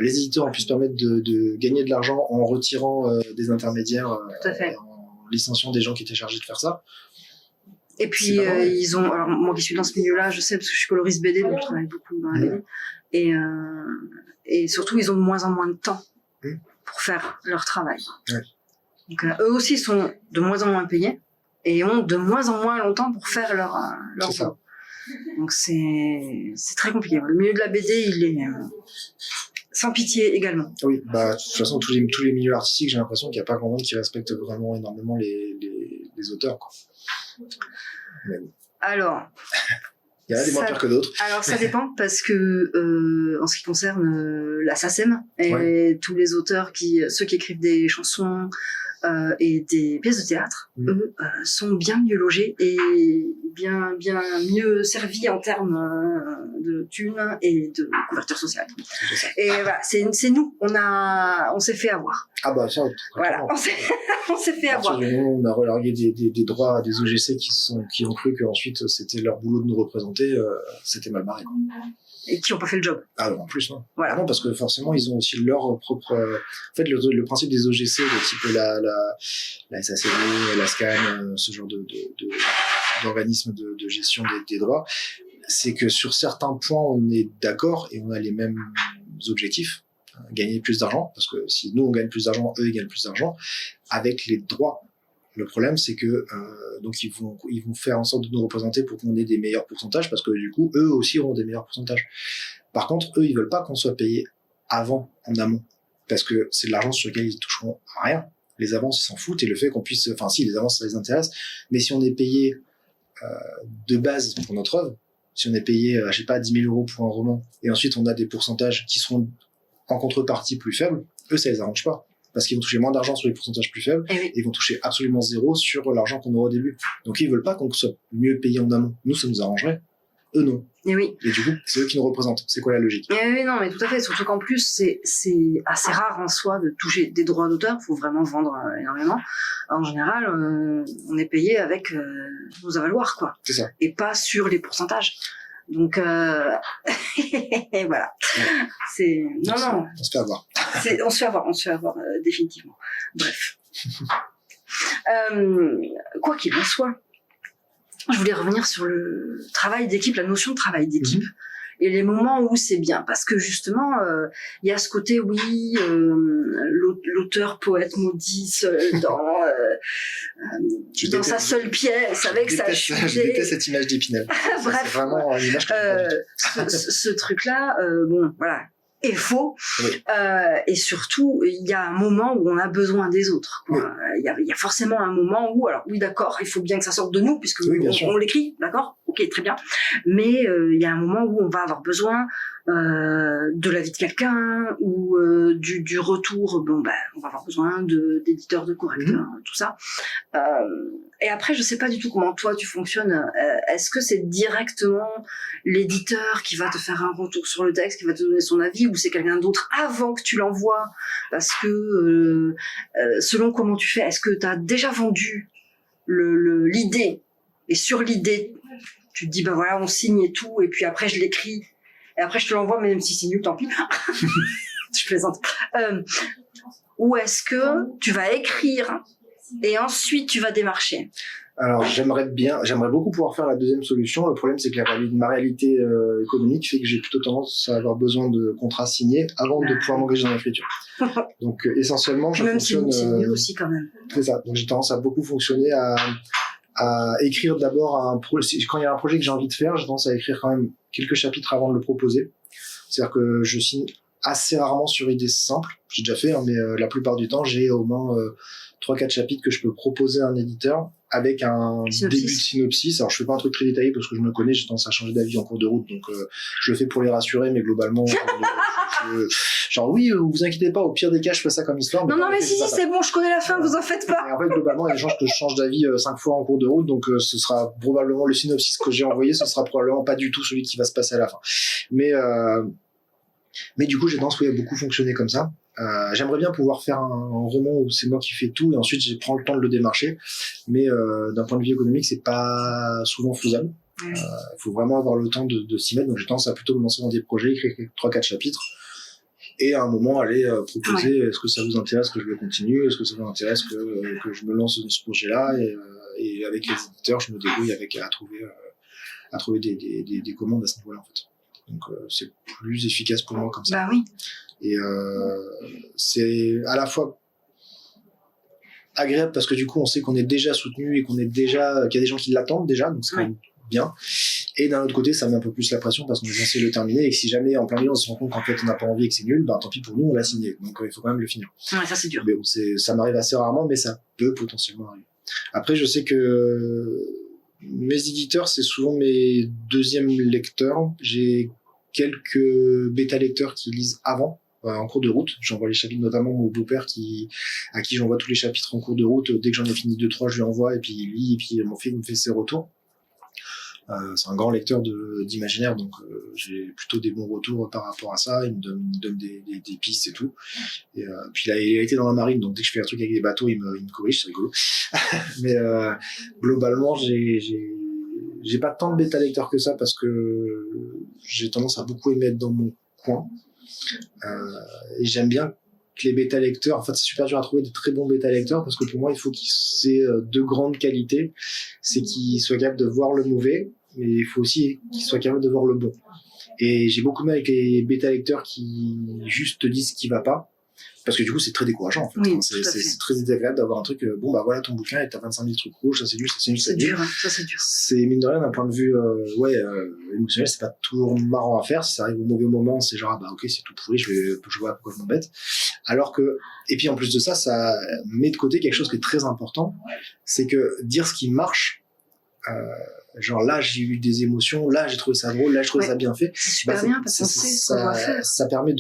Les éditeurs ont pu se permettre de gagner de l'argent en retirant des intermédiaires, en licenciant des gens qui étaient chargés de faire ça. Et puis ils ont, alors moi qui suis dans ce milieu-là, je sais parce que je suis coloriste BD, donc je travaille beaucoup dans la BD, et surtout ils ont de moins en moins de temps pour faire leur travail. Donc eux aussi sont de moins en moins payés et ont de moins en moins longtemps pour faire leur boulot. Donc c'est très compliqué. Le milieu de la BD, il est sans pitié également. Oui, de toute façon tous les milieux artistiques, j'ai l'impression qu'il n'y a pas grand monde qui respecte vraiment énormément les auteurs, quoi. Alors, il y en a des moins pires que d'autres. Alors ça dépend parce que en ce qui concerne la SACEM et tous les auteurs ceux qui écrivent des chansons, et des pièces de théâtre, eux, sont bien mieux logés et bien mieux servis en termes de thunes et de couverture sociale. Et voilà, c'est nous, on s'est fait avoir. Ah bah ça, voilà, on s'est fait avoir. On a relargué des droits à des OGC qui ont cru qu'ensuite c'était leur boulot de nous représenter, c'était mal barré. Et qui n'ont pas fait le job. Ah non, en plus, non. Voilà. Ah non, parce que forcément, ils ont aussi leur propre... En fait, le principe des OGC, de type la SACD, la SCAN, ce genre d'organisme de gestion des droits, c'est que sur certains points, on est d'accord et on a les mêmes objectifs. Gagner plus d'argent, parce que si nous, on gagne plus d'argent, eux, ils gagnent plus d'argent, avec les droits. Le problème, c'est que donc ils vont faire en sorte de nous représenter pour qu'on ait des meilleurs pourcentages, parce que du coup, eux aussi auront des meilleurs pourcentages. Par contre, eux, ils veulent pas qu'on soit payé avant, en amont, parce que c'est de l'argent sur lequel ils toucheront rien. Les avances, ils s'en foutent, et le fait qu'on puisse... Enfin, si, les avances, ça les intéresse, mais si on est payé de base pour notre œuvre, si on est payé, je sais pas, 10 000 € pour un roman, et ensuite on a des pourcentages qui seront en contrepartie plus faibles, eux, ça les arrange pas. Parce qu'ils vont toucher moins d'argent sur les pourcentages plus faibles, et ils vont toucher absolument zéro sur l'argent qu'on aura au début. Donc ils veulent pas qu'on soit mieux payé en amont. Nous, ça nous arrangerait. Eux, non. Et oui. Et du coup, c'est eux qui nous représentent. C'est quoi la logique? Et oui, non, mais tout à fait. Surtout qu'en plus, c'est assez rare en soi de toucher des droits d'auteur. Il faut vraiment vendre énormément. En général, on est payé avec nos avaloirs, quoi. C'est ça. Et pas sur les pourcentages. Donc, voilà. Ouais. C'est... Non. On se fait avoir. On se fait avoir, définitivement. Bref. Quoi qu'il en soit, je voulais revenir sur le travail d'équipe, la notion de travail d'équipe. Et les moments où c'est bien, parce que justement, il y a ce côté, oui, l'auteur poète maudit dans sa seule pièce avec sa chute. Je déteste cette image d'Épinal. Bref, c'est vraiment une image que j'aime pas du tout. ce truc-là, bon, voilà, est faux. Oui. Et surtout, il y a un moment où on a besoin des autres. Oui. Il y a forcément un moment où, alors oui, d'accord, il faut bien que ça sorte de nous, puisque on l'écrit, d'accord, ok, très bien. Mais il y a un moment où on va avoir besoin de l'avis de quelqu'un ou du retour. Bon, ben, on va avoir besoin d'éditeurs, de correcteurs, tout ça. Et après, je sais pas du tout comment toi tu fonctionnes. Est-ce que c'est directement l'éditeur qui va te faire un retour sur le texte, qui va te donner son avis, ou c'est quelqu'un d'autre avant que tu l'envoies? Parce que selon comment tu fais, est-ce que tu as déjà vendu l'idée, et sur l'idée, tu te dis, ben voilà, on signe et tout, et puis après je l'écris, et après je te l'envoie, même si c'est nul, tant pis. Je plaisante. Ou est-ce que tu vas écrire et ensuite tu vas démarcher? Alors j'aimerais beaucoup pouvoir faire la deuxième solution. Le problème, c'est que ma réalité économique fait que j'ai plutôt tendance à avoir besoin de contrats signés avant de pouvoir m'engager dans l'écriture. Donc essentiellement, je fonctionne... C'est mieux aussi quand même. C'est ça. Donc j'ai tendance à beaucoup fonctionner à écrire d'abord un projet. Quand il y a un projet que j'ai envie de faire, j'ai tendance à écrire quand même quelques chapitres avant de le proposer. C'est-à-dire que je signe assez rarement sur idées simples. J'ai déjà fait, hein, mais la plupart du temps, j'ai au moins 3-4 chapitres que je peux proposer à un éditeur avec un début de synopsis. Alors je fais pas un truc très détaillé parce que je me connais, j'ai tendance à changer d'avis en cours de route, donc je le fais pour les rassurer, mais globalement genre oui, vous inquiétez pas, au pire des cas je fais ça comme histoire. Non mais si c'est bon, je connais la fin, vous en faites pas. Et en fait globalement il y a des chances que je change d'avis 5 fois en cours de route, donc ce sera probablement le synopsis que j'ai envoyé, ce sera probablement pas du tout celui qui va se passer à la fin. Mais du coup j'ai tendance à beaucoup fonctionner comme ça. J'aimerais bien pouvoir faire un roman où c'est moi qui fais tout et ensuite je prends le temps de le démarcher, mais d'un point de vue économique c'est pas souvent faisable. Il faut vraiment avoir le temps de s'y mettre, donc j'ai tendance à plutôt me lancer dans des projets, écrire 3-4 chapitres et à un moment aller proposer est-ce que ça vous intéresse que je le continue, est-ce que ça vous intéresse que je me lance dans ce projet là, et avec les éditeurs je me débrouille à trouver des commandes à ce niveau là en fait. Donc c'est plus efficace pour moi comme ça. Bah oui. Et c'est à la fois agréable parce que du coup on sait qu'on est déjà soutenu et qu'il y a des gens qui l'attendent déjà, donc c'est quand même bien. Et d'un autre côté ça met un peu plus la pression parce qu'on est censé le terminer, et que si jamais en plein milieu on se rend compte qu'en fait on n'a pas envie et que c'est nul, ben tant pis pour nous, on l'a signé, donc il faut quand même le finir. Ouais, ça c'est dur. Mais bon, ça m'arrive assez rarement, mais ça peut potentiellement arriver. Après je sais que mes éditeurs c'est souvent mes deuxièmes lecteurs. J'ai quelques bêta lecteurs qui lisent avant, en cours de route. J'envoie les chapitres, notamment mon beau-père à qui j'envoie tous les chapitres en cours de route. Dès que j'en ai fini 2-3, je lui envoie et puis il lit et puis il me fait ses retours. C'est un grand lecteur d'imaginaire, donc j'ai plutôt des bons retours par rapport à ça. Il me donne des pistes et tout. Et puis il a été dans la marine, donc dès que je fais un truc avec des bateaux, il me corrige, c'est rigolo. Mais globalement, j'ai pas tant de bêta lecteurs que ça parce que j'ai tendance à beaucoup aimer être dans mon coin. Et j'aime bien que les bêta lecteurs, en fait, c'est super dur à trouver des très bons bêta lecteurs parce que pour moi, il faut qu'ils aient deux grandes qualités. C'est qu'ils soient capables de voir le mauvais, mais il faut aussi qu'ils soient capables de voir le bon. Et j'ai beaucoup de mal avec les bêta lecteurs qui juste te disent ce qui va pas. Parce que du coup, c'est très décourageant, en fait. Oui, c'est très désagréable d'avoir un truc, bon, bah voilà ton bouquin et t'as 25 000 trucs rouges, ça c'est nul, ça c'est nul, c'est dur, ça c'est dur. C'est mine de rien, d'un point de vue, émotionnel, c'est pas toujours marrant à faire. Si ça arrive au mauvais moment, c'est genre, bah ok, c'est tout pourri, je vois pourquoi je m'embête. Alors que, et puis en plus de ça, ça met de côté quelque chose qui est très important, c'est que dire ce qui marche, genre là j'ai eu des émotions, là j'ai trouvé ça drôle, là j'ai trouvé ça bien fait. C'est super bien parce qu'on sait ce qu'on doit faire. Ça permet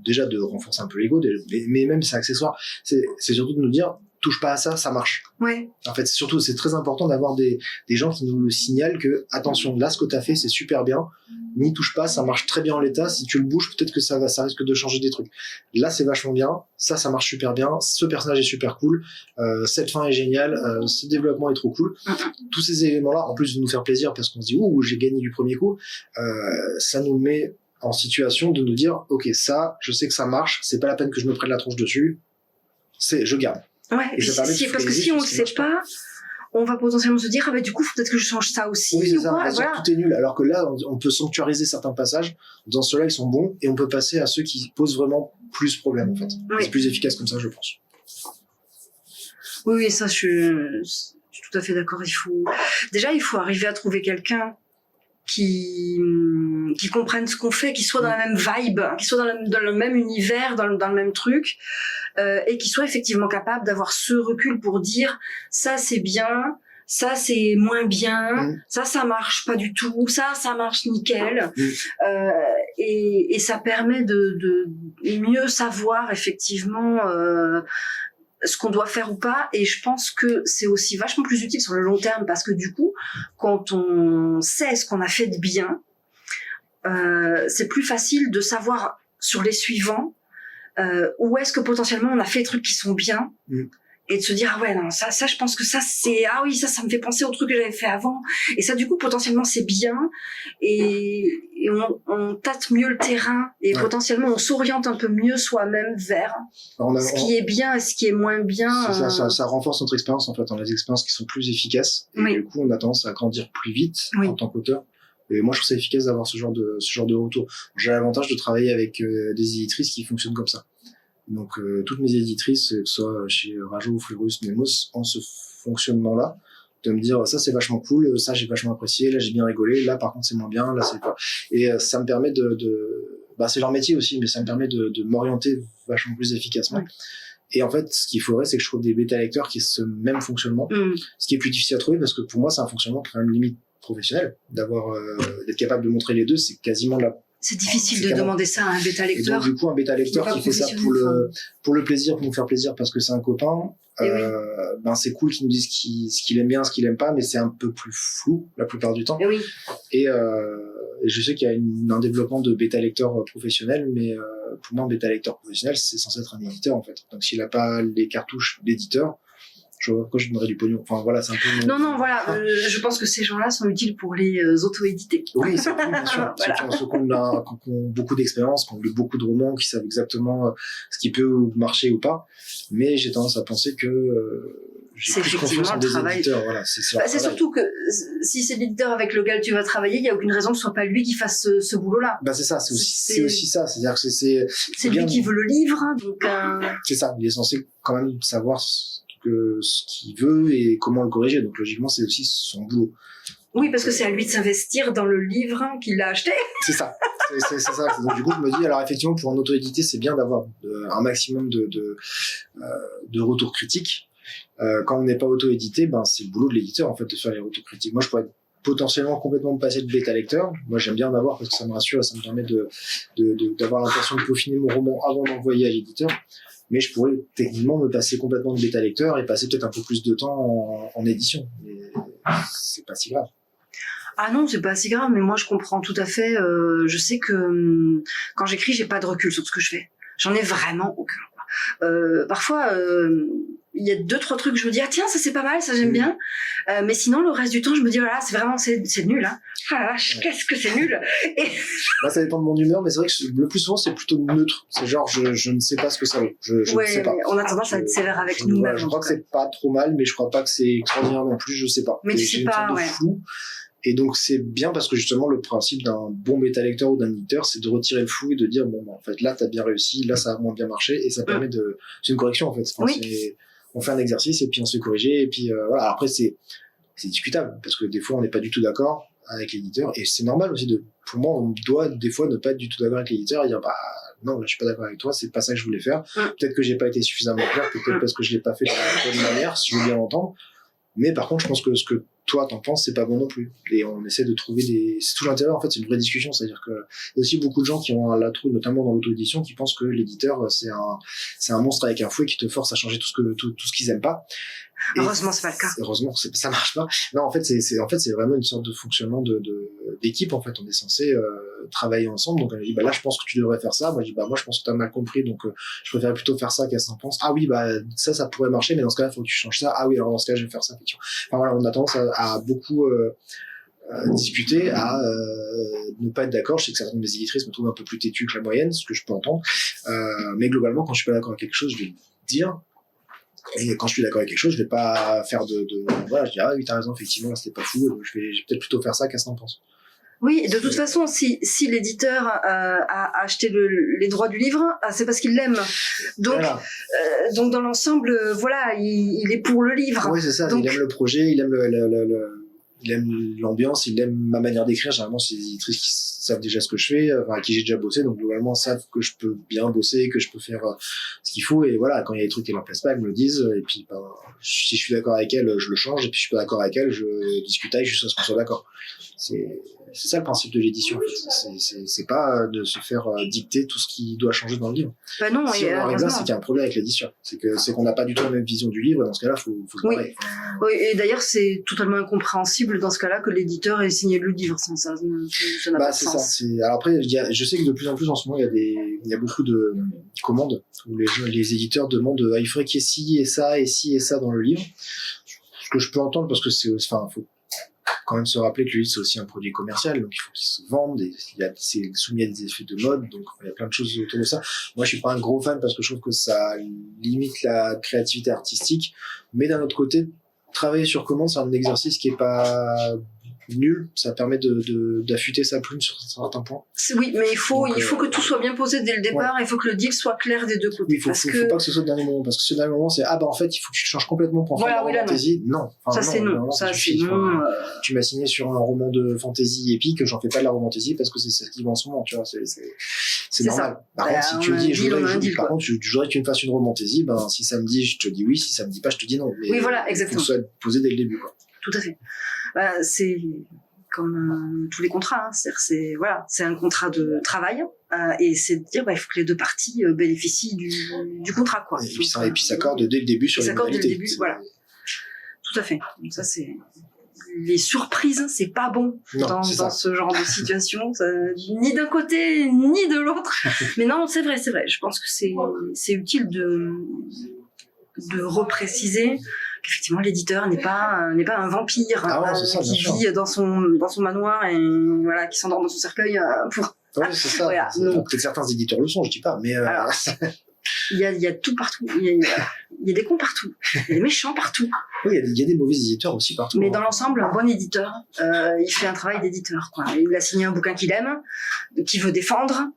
déjà de renforcer un peu l'ego, mais même c'est accessoire. C'est surtout de nous dire touche pas à ça, ça marche. Ouais. En fait, c'est très important d'avoir des gens qui nous signalent que attention, là ce que t'as fait c'est super bien, n'y touche pas, ça marche très bien en l'état. Si tu le bouges, peut-être que ça risque de changer des trucs. Là c'est vachement bien, ça marche super bien, ce personnage est super cool, cette fin est géniale, ce développement est trop cool. Tous ces éléments-là, en plus de nous faire plaisir parce qu'on se dit ouh j'ai gagné du premier coup, ça nous met en situation de nous dire ok ça, je sais que ça marche, c'est pas la peine que je me prenne la tronche dessus, je garde. Ouais, parce que si on le sait pas, on va potentiellement se dire, ah bah du coup, faut peut-être que je change ça aussi. Oui, c'est ça, quoi, voilà. Tout est nul. Alors que là, on peut sanctuariser certains passages, dans ceux-là, ils sont bons, et on peut passer à ceux qui posent vraiment plus problème, en fait. Oui. C'est plus efficace comme ça, je pense. Oui, ça, je suis tout à fait d'accord. Il faut arriver à trouver quelqu'un qui comprenne ce qu'on fait, qui soit dans la même vibe, qui soit dans le même univers, dans le même truc, et qui soit effectivement capable d'avoir ce recul pour dire ça c'est bien, ça c'est moins bien, ça marche pas du tout, ça marche nickel, et ça permet de mieux savoir effectivement ce qu'on doit faire ou pas, et je pense que c'est aussi vachement plus utile sur le long terme parce que du coup, quand on sait ce qu'on a fait de bien, c'est plus facile de savoir sur les suivants où est-ce que potentiellement on a fait des trucs qui sont bien et de se dire ah ouais non ça je pense que ça c'est ah oui ça me fait penser au truc que j'avais fait avant et ça du coup potentiellement c'est bien et on tâte mieux le terrain et potentiellement on s'oriente un peu mieux soi-même vers ce qui est bien et ce qui est moins bien. Ça renforce notre expérience en fait, on a des expériences qui sont plus efficaces et du coup on a tendance à grandir plus vite en tant qu'auteur. Et moi, je trouve ça efficace d'avoir ce genre de retour. J'ai l'avantage de travailler avec des éditrices qui fonctionnent comme ça. Donc, toutes mes éditrices, que ce soit chez Rajo, Fleurus, Nemos, ont ce fonctionnement-là, de me dire, ça, c'est vachement cool, ça, j'ai vachement apprécié, là, j'ai bien rigolé, là, par contre, c'est moins bien, là, c'est pas... Et ça me permet bah, c'est leur métier aussi, mais ça me permet de m'orienter vachement plus efficacement. Ouais. Et en fait, ce qu'il faudrait, c'est que je trouve des bêta-lecteurs qui aient ce même fonctionnement. Ce qui est plus difficile à trouver, parce que pour moi, c'est un fonctionnement quand même limite professionnel, d'être capable de montrer les deux, c'est quasiment c'est difficile de demander ça à un bêta-lecteur. Donc, du coup, un bêta-lecteur qui fait ça pour le plaisir, pour nous faire plaisir parce que c'est un copain, ben, c'est cool qu'il nous dise ce qu'il aime bien, ce qu'il aime pas, mais c'est un peu plus flou la plupart du temps. Et je sais qu'il y a un développement de bêta-lecteur professionnel, mais pour moi, un bêta-lecteur professionnel, c'est censé être un éditeur, en fait. Donc, s'il a pas les cartouches d'éditeur, je vois pourquoi je donnerais du pognon. Enfin, voilà, c'est un peu... Non, voilà. Je pense que ces gens-là sont utiles pour les auto-éditer. Oui, c'est cool, bien sûr. Voilà. Ceux qui ont beaucoup d'expérience, qui ont lu beaucoup de romans, qui savent exactement ce qui peut marcher ou pas. Mais j'ai tendance à penser que j'ai plus confiance en des éditeurs. Voilà, c'est surtout que si c'est l'éditeur avec lequel tu vas travailler, il n'y a aucune raison que ce soit pas lui qui fasse ce boulot-là. Bah, c'est ça, c'est aussi ça. C'est-à-dire que c'est lui qui veut le livre, donc c'est ça. Il est censé quand même savoir ce qu'il veut et comment le corriger. Donc logiquement, c'est aussi son boulot. Oui, parce que c'est à lui de s'investir dans le livre qu'il a acheté. C'est ça. C'est ça. Donc du coup, je me dis, alors effectivement, pour en auto-éditer, c'est bien d'avoir un maximum de retours critiques. Quand on n'est pas auto-édité, ben c'est le boulot de l'éditeur en fait de faire les retours critiques. Moi, je pourrais être potentiellement complètement me passer de bêta lecteur. Moi, j'aime bien en avoir parce que ça me rassure et ça me permet d'avoir l'impression de peaufiner mon roman avant d'envoyer à l'éditeur. Mais je pourrais techniquement me passer complètement de bêta lecteur et passer peut-être un peu plus de temps en édition. Mais c'est pas si grave. Ah non, c'est pas si grave, mais moi je comprends tout à fait. Je sais que quand j'écris, j'ai pas de recul sur ce que je fais. J'en ai vraiment aucun. Parfois, il y a 2-3 trucs que je me dis ah tiens ça c'est pas mal, ça j'aime bien. Mais sinon le reste du temps je me dis voilà c'est vraiment c'est nul hein. Ah la vache, qu'est-ce que c'est nul. Et... Là, ça dépend de mon humeur, mais c'est vrai que le plus souvent c'est plutôt neutre. C'est genre je ne sais pas ce que ça veut. Je ne sais pas. On a tendance à être sévère avec nous-mêmes. Voilà, je crois que c'est pas trop mal, mais je crois pas que c'est extraordinaire non plus. Je sais pas. Mais tu sais pas, une sorte de flou. Et donc c'est bien parce que justement le principe d'un bon bêta-lecteur ou d'un éditeur, c'est de retirer le flou et de dire bon en fait là t'as bien réussi, là ça a moins bien marché et ça permet de c'est une correction en fait. Enfin, on fait un exercice et puis on se fait corriger et puis voilà. Après c'est discutable parce que des fois on n'est pas du tout d'accord avec l'éditeur et c'est normal aussi pour moi on doit des fois ne pas être du tout d'accord avec l'éditeur et dire bah non là je suis pas d'accord avec toi, c'est pas ça que je voulais faire. Peut-être que j'ai pas été suffisamment clair, peut-être parce que je l'ai pas fait de la bonne manière, si je veux bien l'entendre. Mais par contre, je pense que ce que toi t'en penses, c'est pas bon non plus. Et on essaie de trouver c'est tout l'intérêt, en fait, c'est une vraie discussion. C'est-à-dire que il y a aussi beaucoup de gens qui ont un latrou, notamment dans l'auto-édition, qui pensent que l'éditeur, c'est un monstre avec un fouet qui te force à changer tout ce qu'ils aiment pas. Et heureusement, c'est pas le cas. Heureusement, ça marche pas. Non, en fait, c'est vraiment une sorte de fonctionnement d'équipe, en fait. On est censé, travailler ensemble. Donc, elle dit, bah là, je pense que tu devrais faire ça. Moi, je dis, bah, moi, je pense que t'as mal compris. Donc, je préfère plutôt faire ça qu'elle s'en pense. Ah oui, bah, ça pourrait marcher, mais dans ce cas-là, faut que tu changes ça. Ah oui, alors dans ce cas, je vais faire ça, effectivement. Enfin, voilà, on a tendance à beaucoup, discuter, à ne pas être d'accord. Je sais que certaines de mes éditrices me trouvent un peu plus têtu que la moyenne, ce que je peux entendre. Mais globalement, quand je suis pas d'accord avec quelque chose, je vais le dire. Et quand je suis d'accord avec quelque chose, je vais pas faire voilà, je dis ah oui t'as raison effectivement là c'était pas fou, donc je vais peut-être plutôt faire ça qu'est-ce que t'en penses. Oui, de toute façon, si l'éditeur a acheté les droits du livre, c'est parce qu'il l'aime. Donc, voilà. Donc dans l'ensemble, voilà, il est pour le livre. Oui, c'est ça. Donc... Il aime le projet, il aime il aime l'ambiance, il aime ma manière d'écrire. Généralement, c'est des éditrices qui savent déjà ce que je fais, enfin, avec qui j'ai déjà bossé, donc globalement savent que je peux bien bosser, que je peux faire ce qu'il faut. Et voilà, quand il y a des trucs qui leur plaisent pas, elles me le disent. Et puis, ben, si je suis d'accord avec elles, je le change. Et puis, je suis pas d'accord avec elles, je discute avec jusqu'à ce qu'on soit d'accord. C'est ça le principe de l'édition. En fait. C'est pas de se faire dicter tout ce qui doit changer dans le livre. Bah non, si on en arrive là, c'est qu'il y a un problème avec l'édition. C'est qu'on n'a pas du tout la même vision du livre. Et dans ce cas-là, faut se barrer. Oui, et d'ailleurs, c'est totalement incompréhensible dans ce cas-là que l'éditeur ait signé le livre sans ça. Ça n'a pas de sens. Alors après, je sais que de plus en plus en ce moment, il y a beaucoup de commandes où les éditeurs demandent il faudrait qu'il y ait ci et ça et ci et ça dans le livre. Ce que je peux entendre parce que faut quand même se rappeler que le livre c'est aussi un produit commercial, donc il faut qu'il se vende, et c'est soumis à des effets de mode, donc il y a plein de choses autour de ça. Moi je suis pas un gros fan parce que je trouve que ça limite la créativité artistique, mais d'un autre côté, travailler sur commande c'est un exercice qui est pas nul, ça permet d'affûter sa plume sur certains points. Oui, mais il faut que tout soit bien posé dès le départ, il faut que le deal soit clair des deux côtés. Oui, faut pas que ce soit au dernier moment, parce que ce dernier moment, c'est en fait, il faut que tu changes complètement pour faire une fantasy. Non. Ça, c'est non. Ça, c'est non. Tu m'as signé sur un roman de fantasy épique, j'en fais pas de la romantasy parce que c'est ce qui va en ce moment, tu vois, c'est normal. Par contre, si tu me dis, je voudrais que tu me fasses une romantasy, ben, si ça me dit, je te dis oui, si ça me dit pas, je te dis non. Mais oui, voilà, exactement. Il faut que ce soit posé dès le début, quoi. Tout à fait. C'est comme tous les contrats, hein. C'est un contrat de travail, et c'est de dire il faut que les deux parties bénéficient du contrat, quoi. Et puis s'accordent dès le début sur les modalités. Dès le début, voilà. Tout à fait. Donc ça c'est les surprises, c'est pas bon dans ce genre de situation, ni d'un côté ni de l'autre. Mais non, c'est vrai. Je pense que c'est utile de repréciser qu'effectivement l'éditeur n'est pas un vampire qui vit dans son manoir et voilà qui s'endort dans son cercueil pour. Oui, c'est ça. Voilà, peut-être certains éditeurs le sont, je dis pas, mais. Alors, il y a tout partout. Il y a des cons partout. Il y a des méchants partout. Oui, il y a des mauvais éditeurs aussi partout. Mais dans l'ensemble, un bon éditeur, il fait un travail d'éditeur, quoi. Il a signé un bouquin qu'il aime, qu'il veut défendre,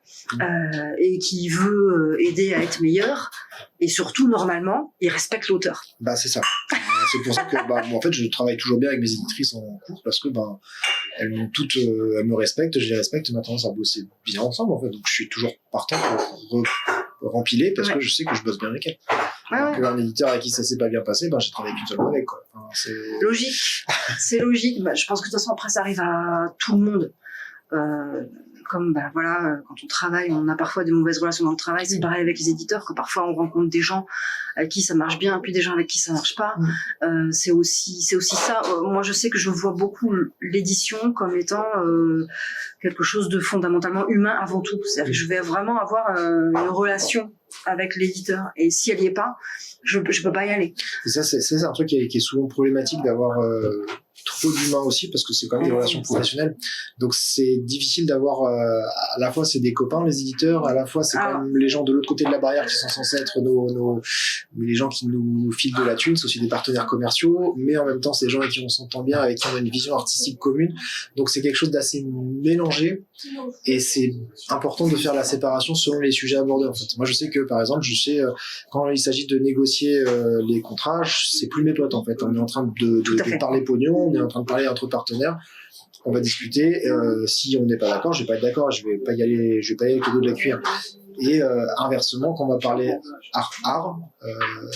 et qui veut aider à être meilleur. Et surtout, normalement, il respecte l'auteur. Bah, c'est ça. C'est pour ça que, en fait, je travaille toujours bien avec mes éditrices en cours parce que, elles m'ont toutes, elles me respectent, je les respecte, on a tendance à bosser bien ensemble, en fait. Donc, je suis toujours partant pour rempiler parce que je sais que je bosse bien avec elle. Donc, un éditeur avec qui ça s'est pas bien passé, j'ai travaillé qu'une seule fois avec, quoi. Enfin, c'est logique. C'est logique. Je pense que de toute façon, après, ça arrive à tout le monde. Comme quand on travaille, on a parfois des mauvaises relations dans le travail. C'est pareil avec les éditeurs, que parfois on rencontre des gens avec qui ça marche bien, puis des gens avec qui ça marche pas. C'est aussi ça. Moi, je sais que je vois beaucoup l'édition comme étant quelque chose de fondamentalement humain avant tout. C'est-à-dire que je vais vraiment avoir une relation avec l'éditeur, et si elle y est pas, je peux pas y aller. Et ça, c'est un truc qui est souvent problématique, d'avoir trop d'humains aussi, parce que c'est quand même des relations professionnelles, donc c'est difficile d'avoir à la fois c'est des copains les éditeurs, à la fois c'est quand même les gens de l'autre côté de la barrière qui sont censés être les gens qui nous filent de la thune, c'est aussi des partenaires commerciaux, mais en même temps c'est des gens avec qui on s'entend bien, avec qui on a une vision artistique commune, donc c'est quelque chose d'assez mélangé, et c'est important de faire la séparation selon les sujets abordés en fait. Moi je sais que par exemple, quand il s'agit de négocier les contrats, c'est plus mes potes en fait, on est en train de parler pognon, on est en train de parler entre partenaires, on va discuter, si on n'est pas d'accord, je vais pas être d'accord, je vais pas y aller avec le dos de la cuillère. Et inversement, quand on va parler art,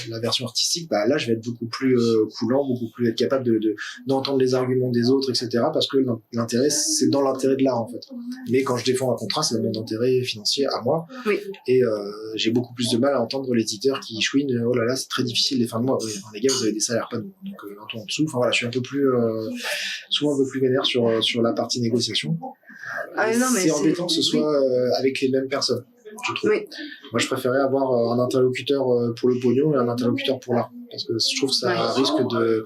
la version artistique, là je vais être beaucoup plus coulant, beaucoup plus être capable d'entendre les arguments des autres, etc. Parce que l'intérêt, c'est dans l'intérêt de l'art en fait. Mais quand je défends un contrat, c'est dans mon intérêt financier à moi. Oui. Et j'ai beaucoup plus de mal à entendre l'éditeur qui chouine, oh là là, c'est très difficile les fins de mois. Oui, les gars, vous avez des salaires pas de donc un peu en dessous. Enfin voilà, je suis un peu plus souvent un peu plus vénère sur la partie négociation. C'est embêtant que ce soit avec les mêmes personnes. Je trouve. Oui. Moi, je préférais avoir un interlocuteur pour le pognon et un interlocuteur pour l'art. Parce que je trouve que ça risque de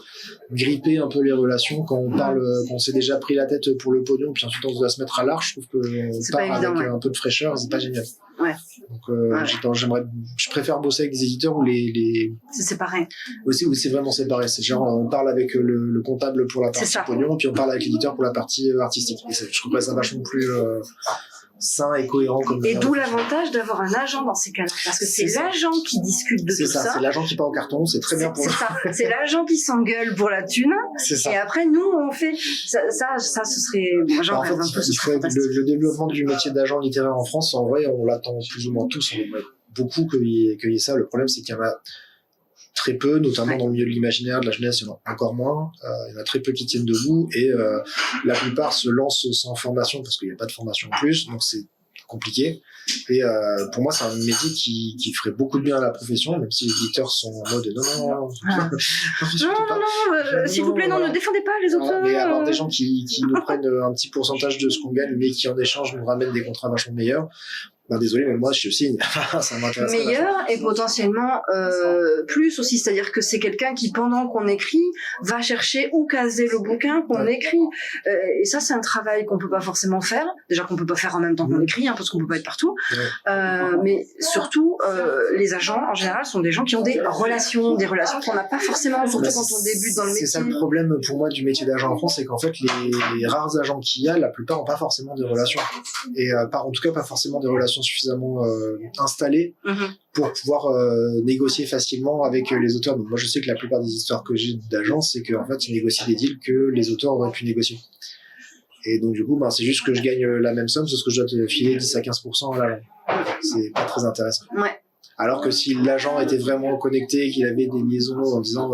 gripper un peu les relations quand on parle, quand on s'est déjà pris la tête pour le pognon, puis ensuite on doit se mettre à l'art. Je trouve qu'on part avec un peu de fraîcheur, c'est pas génial. Ouais. Donc, je préfère bosser avec des éditeurs où c'est séparé. Aussi, où c'est vraiment séparé. C'est genre, on parle avec le comptable pour la partie pognon, puis on parle avec l'éditeur pour la partie artistique. Et je trouve ça vachement plus sain et cohérent. Et d'où l'avantage d'avoir un agent dans ces cas-là, parce que c'est l'agent qui discute de tout ça. C'est l'agent qui part au carton, c'est très bien pour c'est l'agent qui s'engueule pour la thune. Et après, nous, on fait ça ce serait. Moi, j'en rêve un peu. Le développement du métier d'agent littéraire en France, en vrai, on l'attend plus ou moins tous. On aimerait beaucoup qu'il y ait ça. Le problème, c'est qu'il y en a très peu, notamment dans le milieu de l'imaginaire, de la jeunesse, il y en a encore moins. Il y en a très peu qui tiennent debout, et la plupart se lancent sans formation parce qu'il n'y a pas de formation en plus, donc c'est compliqué. Et pour moi, c'est un métier qui ferait beaucoup de bien à la profession, même si les éditeurs sont en mode non, s'il vous plaît, non, ne défendez pas les auteurs. Mais avoir des gens qui nous prennent un petit pourcentage de ce qu'on gagne, mais qui en échange nous ramènent des contrats vachement meilleurs. Désolé, mais moi je signe. Ça m'intéresse. Meilleur et potentiellement plus aussi, c'est-à-dire que c'est quelqu'un qui, pendant qu'on écrit, va chercher où caser le bouquin qu'on écrit. Et ça, c'est un travail qu'on peut pas forcément faire. Déjà qu'on peut pas faire en même temps qu'on écrit, parce qu'on peut pas être partout. Mais surtout, les agents en général sont des gens qui ont des relations qu'on n'a pas forcément, surtout quand on débute dans le métier. C'est ça le problème pour moi du métier d'agent en France, c'est qu'en fait les rares agents qu'il y a, la plupart n'ont pas forcément de relations. Et en tout cas pas forcément des relations suffisamment installées pour pouvoir négocier facilement avec les auteurs. Donc moi je sais que la plupart des histoires que j'ai d'agence, c'est qu'en fait ils négocient des deals que les auteurs auraient pu négocier. Et donc du coup c'est juste que je gagne la même somme, sauf que je dois te filer 10 à 15% à l'agent. C'est pas très intéressant. Alors que si l'agent était vraiment connecté, qu'il avait des liaisons en disant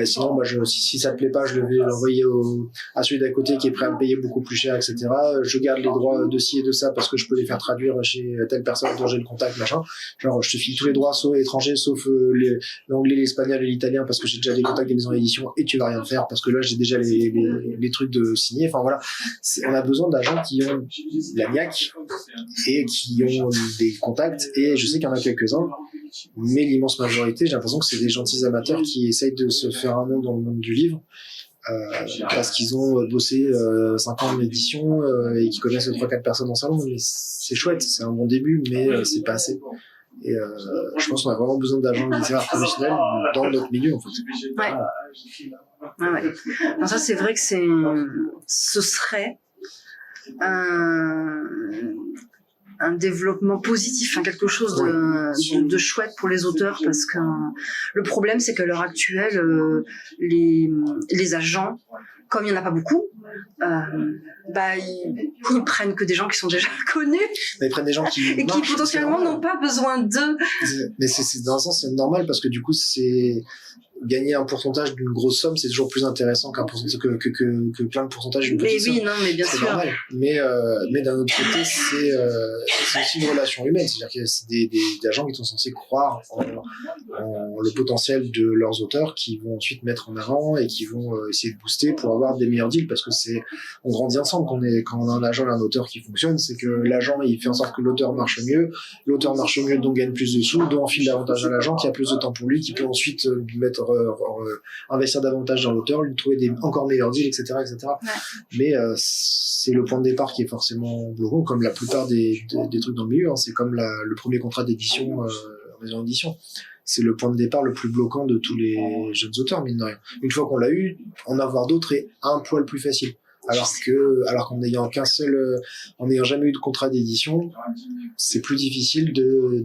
sinon moi si ça te plaît pas, je vais l'envoyer à celui d'à côté qui est prêt à me payer beaucoup plus cher, etc. Je garde les droits de ci et de ça parce que je peux les faire traduire chez telle personne dont j'ai le contact, machin. Genre je te file tous les droits sauf étrangers, sauf l'anglais, l'espagnol et l'italien parce que j'ai déjà des contacts des maisons d'édition et tu vas rien faire parce que là j'ai déjà les trucs de signer. Enfin voilà, on a besoin d'agents qui ont la niaque et qui ont des contacts, et je sais qu'il y en a quelques-uns. Mais l'immense majorité, j'ai l'impression que c'est des gentils amateurs qui essayent de se faire un nom dans le monde du livre parce qu'ils ont bossé 5 ans en édition et qu'ils connaissent 3-4 personnes en salon. Mais c'est chouette, c'est un bon début, mais c'est pas assez. Et je pense qu'on a vraiment besoin d'agents littéraires professionnels dans notre milieu en fait. Non, ça c'est vrai que ce serait un développement positif, quelque chose de chouette pour les auteurs, parce que le problème c'est qu'à l'heure actuelle les agents comme il n'y en a pas beaucoup, ils prennent que des gens qui sont déjà connus. Ils prennent des gens qui et qui potentiellement n'ont pas besoin d'eux. Mais dans un sens, c'est normal parce que du coup, c'est gagner un pourcentage d'une grosse somme, c'est toujours plus intéressant qu'un pourcentage que plein de pourcentages d'une petite somme. Mais oui, non, mais bien sûr. Normal. Mais d'un autre côté, c'est aussi une relation humaine. C'est-à-dire que c'est des gens qui sont censés croire en le potentiel de leurs auteurs, qui vont ensuite mettre en avant et qui vont essayer de booster pour avoir des meilleurs deals, parce que on grandit ensemble quand on a un agent et un auteur qui fonctionne. C'est que l'agent, il fait en sorte que l'auteur marche mieux, donc gagne plus de sous, donc enfile davantage à l'agent, qui a plus de temps pour lui, qui peut ensuite investir davantage dans l'auteur, lui trouver des encore meilleurs deals, etc. Ouais. Mais c'est le point de départ qui est forcément bloquant, comme la plupart des trucs dans le milieu, hein. C'est comme le premier contrat d'édition en maison d'édition. C'est le point de départ le plus bloquant de tous les jeunes auteurs, mine de rien. Une fois qu'on l'a eu, en avoir d'autres est un poil plus facile. Alors qu'en n'ayant en n'ayant jamais eu de contrat d'édition, c'est plus difficile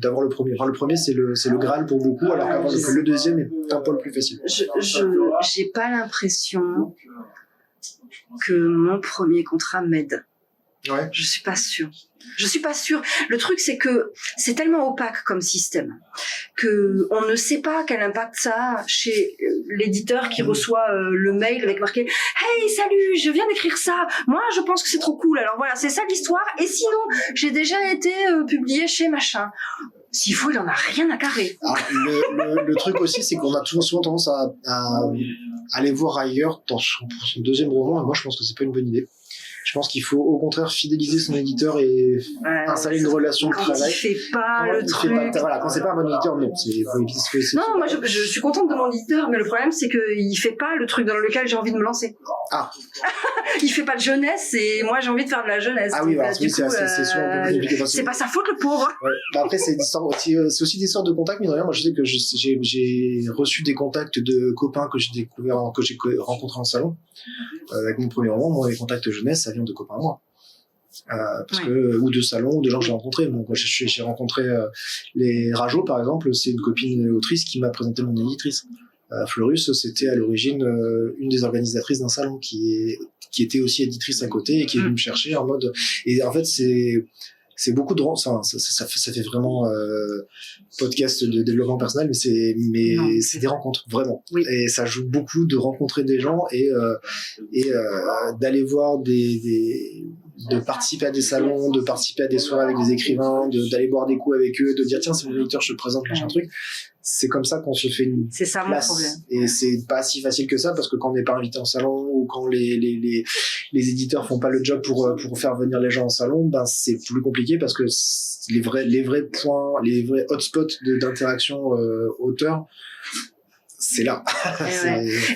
d'avoir le premier. Enfin, le premier, c'est le Graal pour beaucoup, alors qu'avoir le deuxième est un peu plus facile. J'ai pas l'impression que mon premier contrat m'aide. Ouais. Je suis pas sûre. Le truc, c'est que c'est tellement opaque comme système que on ne sait pas quel impact ça a chez l'éditeur qui reçoit le mail avec marqué « Hey, salut, je viens d'écrire ça. Moi, je pense que c'est trop cool. Alors voilà, c'est ça l'histoire. Et sinon, j'ai déjà été publié chez machin. » S'il faut, il en a rien à carrer. Alors, le truc aussi, c'est qu'on a souvent tendance à aller voir ailleurs pour son deuxième roman. Et moi, je pense que c'est pas une bonne idée. Je pense qu'il faut au contraire fidéliser son éditeur et installer une relation de travail. Quand il fait pas le truc. Quand c'est pas un bon éditeur, non. Non, moi je suis contente de mon éditeur, mais le problème c'est qu'il fait pas le truc dans lequel j'ai envie de me lancer. Ah. Il fait pas de jeunesse et moi j'ai envie de faire de la jeunesse. Ah oui, c'est souvent un peu plus compliqué. C'est pas sa faute, le pauvre. Ouais. Après, c'est aussi des sortes de contacts, mais de rien. Moi, je sais que j'ai reçu des contacts de copains que j'ai rencontrés en salon. Avec mon premier roman, moi, les contacts jeunesse, ça vient de copains à moi. Ou de salons, ou de gens que j'ai rencontrés. Bon, j'ai rencontré les Rajo, par exemple, c'est une copine autrice qui m'a présenté mon éditrice. Fleurus, c'était à l'origine une des organisatrices d'un salon qui était aussi éditrice à côté et qui est venue me chercher en mode. Et en fait, c'est beaucoup de ça fait vraiment podcast de développement personnel, mais c'est des rencontres vraiment. Oui. Et ça joue beaucoup de rencontrer des gens et d'aller voir de participer à des salons, de participer à des soirées avec des écrivains, d'aller boire des coups avec eux, de dire tiens, c'est mon éditeur, je te présente machin truc. C'est comme ça qu'on se fait une c'est ça place. Mon problème. Et c'est pas si facile que ça, parce que quand on n'est pas invité en salon ou quand les éditeurs font pas le job pour faire venir les gens en salon, ben c'est plus compliqué, parce que les vrais points, les vrais hotspots d'interaction auteur, c'est là.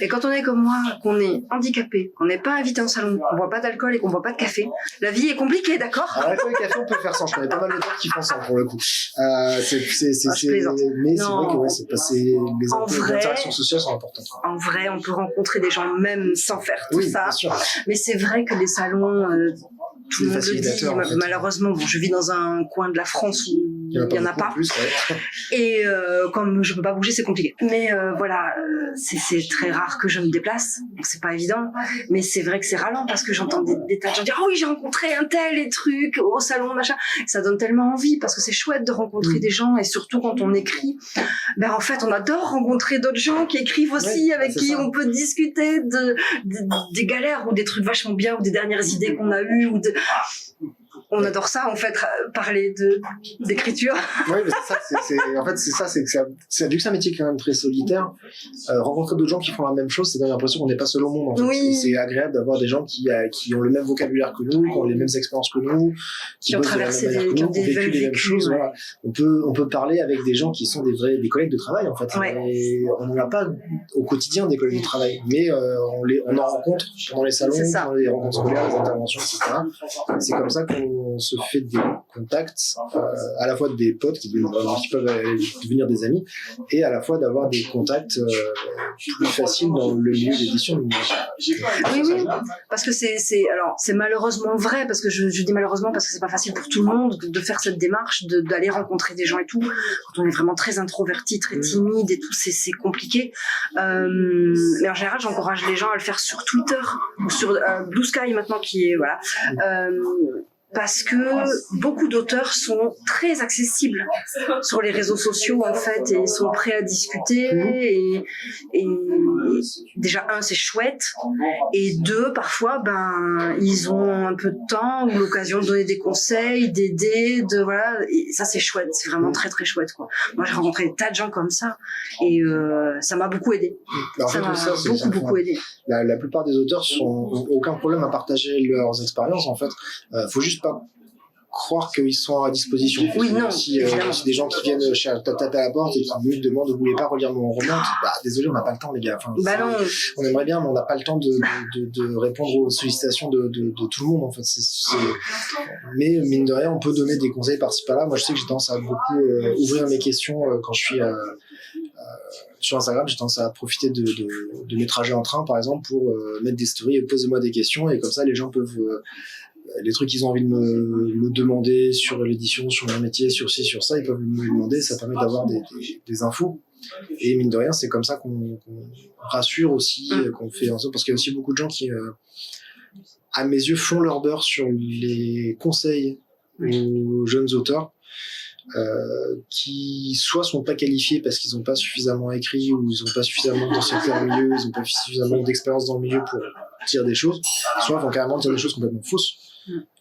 Et quand on est comme moi, qu'on est handicapé, qu'on n'est pas invité en salon, qu'on boit pas d'alcool et qu'on boit pas de café, la vie est compliquée, d'accord? Alors, l'alcool et le café, on peut faire sans. Je connais pas mal d'auteurs qui font ça, pour le coup. Je plaisante. Mais c'est vrai que les interactions sociales sont importantes. En vrai, on peut rencontrer des gens même sans faire tout ça. Bien sûr. Mais c'est vrai que les salons, tout le monde le dit. En fait. Malheureusement, bon, je vis dans un coin de la France où il y en a pas. Plus, ouais. Et comme je peux pas bouger, c'est compliqué. Mais voilà, c'est très rare que je me déplace, donc c'est pas évident. Mais c'est vrai que c'est ralent, parce que j'entends des tas de gens dire oh oui, j'ai rencontré un tel et truc au salon machin. Ça donne tellement envie, parce que c'est chouette de rencontrer des gens, et surtout quand on écrit, ben en fait on adore rencontrer d'autres gens qui écrivent aussi, avec qui on peut discuter des galères ou des trucs vachement bien, ou des dernières idées qu'on a eues, ou on adore ça, en fait, parler d'écriture. Oui, mais c'est vu que c'est un métier quand même très solitaire. Rencontrer d'autres gens qui font la même chose, ça donne l'impression qu'on n'est pas seul au monde, en fait. Oui. Et c'est agréable d'avoir des gens qui ont le même vocabulaire que nous, qui ont les mêmes expériences que nous, qui ont traversé qui ont vécu les mêmes choses. Ouais. Voilà. On peut parler avec des gens qui sont des collègues de travail, en fait. Ouais. Et on n'en a pas au quotidien des collègues de travail, mais on en rencontre pendant les salons, pendant les rencontres scolaires, les interventions, etc. C'est comme ça qu'on on se fait des contacts, à la fois des potes qui peuvent devenir des amis, et à la fois d'avoir des contacts plus faciles dans le milieu de l'édition. Oui, parce que c'est malheureusement vrai, parce que je dis malheureusement parce que c'est pas facile pour tout le monde de faire cette démarche, d'aller rencontrer des gens et tout. Quand on est vraiment très introverti, très timide et tout, c'est compliqué. Mais en général, j'encourage les gens à le faire sur Twitter ou sur Blue Sky maintenant, qui est voilà. Parce que beaucoup d'auteurs sont très accessibles sur les réseaux sociaux en fait, et sont prêts à discuter, et déjà c'est chouette, et deux, parfois ils ont un peu de temps ou l'occasion de donner des conseils, d'aider, voilà, et ça c'est chouette, c'est vraiment très très chouette quoi. Moi j'ai rencontré des tas de gens comme ça, et ça m'a beaucoup aidé. Ça m'a beaucoup aidé. La plupart des auteurs n'ont aucun problème à partager leurs expériences en fait. Faut juste pas croire qu'ils sont à disposition. Oui, non. Si des gens qui viennent taper à la porte et qui me demandent vous voulez pas relire mon roman, désolé, on n'a pas le temps les gars. Enfin, non. On aimerait bien, mais on n'a pas le temps de répondre aux sollicitations de tout le monde en fait. Mais mine de rien, on peut donner des conseils par-ci par-là. Moi, je sais que j'ai tendance à beaucoup ouvrir mes questions quand je suis sur Instagram. J'ai tendance à profiter de mes trajets en train, par exemple, pour mettre des stories et posez-moi des questions, et comme ça, les gens peuvent les trucs qu'ils ont envie de me demander sur l'édition, sur mon métier, sur ci, sur ça, ils peuvent me demander. Ça permet d'avoir des infos. Et mine de rien, c'est comme ça qu'on rassure aussi, qu'on fait en sorte, parce qu'il y a aussi beaucoup de gens qui, à mes yeux, font leur beurre sur les conseils aux jeunes auteurs, qui soit sont pas qualifiés parce qu'ils n'ont pas suffisamment écrit, ou ils n'ont pas suffisamment d'ancienneté dans le milieu, ils n'ont pas suffisamment d'expérience dans le milieu pour dire des choses, soit vont carrément dire des choses complètement fausses.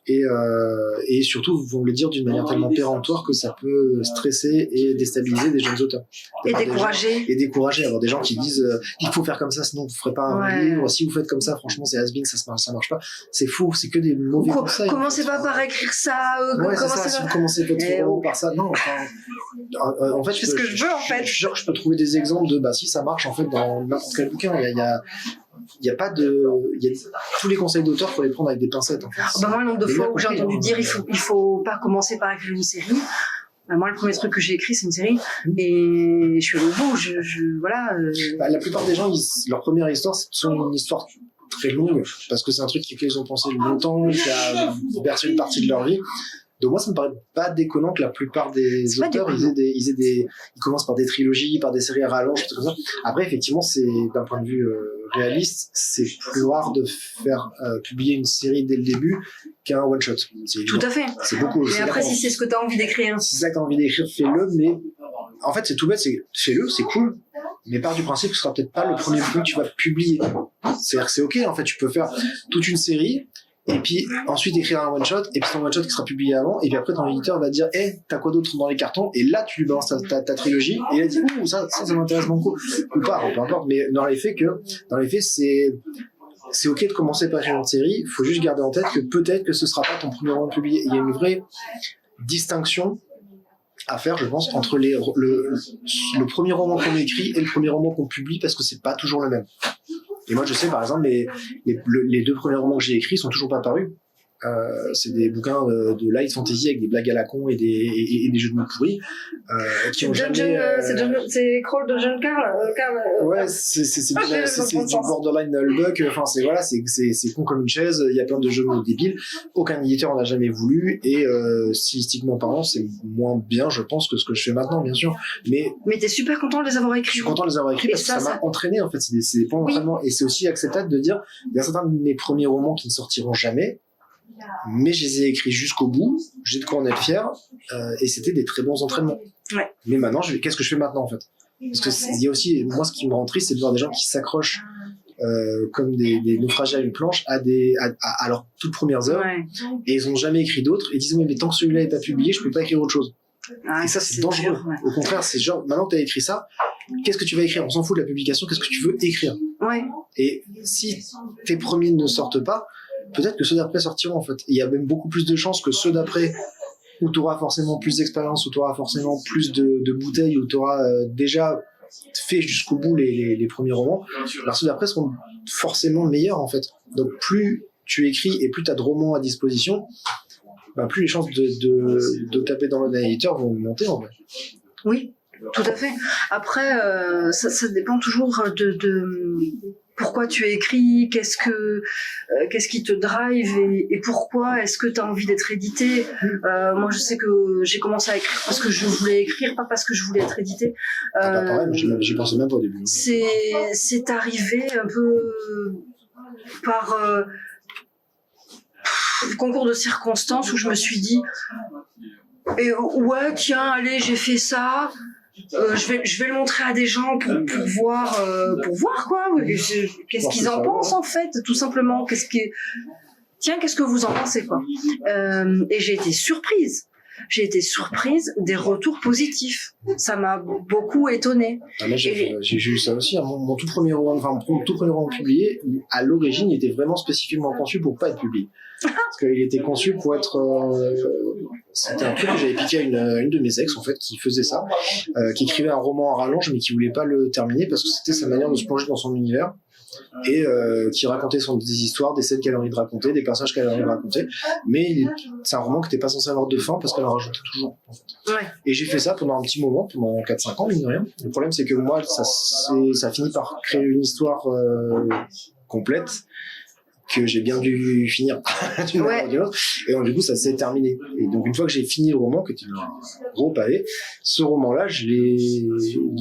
Et surtout vont le dire d'une manière tellement péremptoire que ça peut stresser et déstabiliser des jeunes auteurs. Et décourager. Alors des gens qui disent il faut faire comme ça sinon vous ferez pas un livre, si vous faites comme ça franchement c'est has-been, ça marche pas. C'est fou, c'est que des mauvais conseils. Commencez pas par écrire ça. Si vous commencez votre par ça, non. En fait, c'est ce que je veux en fait. Je peux trouver des exemples de si ça marche en fait dans n'importe quel bouquin. Il y a pas de tous les conseils d'auteur, faut les prendre avec des pincettes en fait. Moi le nombre de fois où j'ai entendu dire il faut pas commencer par écrire une série. Moi le premier truc que j'ai écrit c'est une série, et je suis allée au bout, voilà. La plupart des gens leur première histoire c'est une histoire très longue parce que c'est un truc qu'ils ont pensé longtemps, qui a bercé une partie de leur vie. Donc moi, ça me paraît pas déconnant que la plupart des auteurs, ils commencent par des trilogies, par des séries à rallonge, tout comme ça. Après, effectivement, c'est d'un point de vue réaliste, c'est plus rare de faire publier une série dès le début qu'un one shot. Tout à fait. C'est beaucoup. Mais après, si c'est ce que t'as envie d'écrire. Si c'est ça que t'as envie d'écrire, fais-le. Mais en fait, c'est tout bête. Fais-le, c'est cool. Mais pars du principe que ce sera peut-être pas le premier bouquin que tu vas publier. C'est-à-dire que c'est ok. En fait, tu peux faire toute une série. Et puis ensuite écrire un one shot, et puis ton one shot qui sera publié avant, et puis après ton éditeur va dire t'as quoi d'autre dans les cartons, et là tu lui balances ta trilogie, et il a dit ça m'intéresse beaucoup, ou pas, peu importe. Mais dans les faits c'est ok de commencer par une série, il faut juste garder en tête que peut-être que ce sera pas ton premier roman publié. Il y a une vraie distinction à faire, je pense, entre le premier roman qu'on écrit et le premier roman qu'on publie, parce que c'est pas toujours le même. Et moi, je sais, par exemple, les deux premiers romans que j'ai écrits sont toujours pas parus. C'est des bouquins de light fantasy avec des blagues à la con et des jeux de mots pourris qui ont jamais. C'est Crawl de John Carl. Ouais, c'est du borderline Hullbuck. Enfin, c'est con comme une chaise. Il y a plein de jeux de mots débiles. Aucun éditeur en a jamais voulu, et stylistiquement parlant, c'est moins bien, je pense, que ce que je fais maintenant, bien sûr. Mais t'es super content de les avoir écrits. Je suis content de les avoir écrits parce que ça m'a entraîné, en fait. C'est des points d'entraînement, et c'est aussi acceptable de dire il y a certains de mes premiers romans qui ne sortiront jamais, mais je les ai écrits jusqu'au bout, j'ai de quoi en être fier, et c'était des très bons entraînements. Ouais. Mais maintenant, qu'est-ce que je fais maintenant en fait? Parce que il y a aussi, moi, ce qui me rend triste, c'est de voir des gens qui s'accrochent comme des naufragés à une planche à leurs toutes premières heures, et ils n'ont jamais écrit d'autres, et disent mais tant que celui-là n'est pas publié, je peux pas écrire autre chose. Et ça, c'est dangereux. Dur, ouais. Au contraire, c'est genre, maintenant que tu as écrit ça, qu'est-ce que tu vas écrire? On s'en fout de la publication, qu'est-ce que tu veux écrire? Ouais. Et si tes premiers ne sortent pas, peut-être que ceux d'après sortiront, en fait. Il y a même beaucoup plus de chances que ceux d'après, où tu auras forcément plus d'expérience, où tu auras forcément plus de bouteilles, où tu auras déjà fait jusqu'au bout les premiers romans. Alors ceux d'après seront forcément meilleurs, en fait. Donc plus tu écris et plus tu as de romans à disposition, plus les chances de taper dans le éditeur vont augmenter en vrai. Oui, tout à fait. Après, ça dépend toujours de pourquoi tu écris, qu'est-ce qui te drive et pourquoi est-ce que tu as envie d'être édité. Moi, je sais que j'ai commencé à écrire parce que je voulais écrire, pas parce que je voulais être édité. Pareil, j'y pensais même pas au début. C'est arrivé un peu par concours de circonstances où je me suis dit ouais, tiens, allez, j'ai fait ça. Je vais le montrer à des gens pour voir quoi. Qu'est-ce qu'ils en pensent en fait, tout simplement. Qu'est-ce que vous en pensez quoi. Et j'ai été surprise. J'ai été surprise des retours positifs. Ça m'a beaucoup étonnée. Moi, j'ai eu ça aussi. Mon tout premier roman publié, à l'origine, il était vraiment spécifiquement conçu pour pas être publié. Parce qu'il était conçu pour être... c'était un truc que j'avais piqué à une de mes ex, en fait, qui faisait ça, qui écrivait un roman en rallonge, mais qui voulait pas le terminer parce que c'était sa manière de se plonger dans son univers. Et qui racontait des histoires, des scènes qu'elle a envie de raconter, des personnages qu'elle a envie de raconter, mais c'est un roman qui n'était pas censé avoir de fin parce qu'elle en rajoutait toujours en fait. Ouais. Et j'ai fait ça pendant un petit moment, pendant 4-5 ans, mine de rien. Le problème c'est que moi ça finit par créer une histoire complète que j'ai bien dû finir d'une manière ou d'une autre, et donc du coup ça s'est terminé. Et donc une fois que j'ai fini le roman, qui était un gros pavé, ce roman-là, je l'ai dit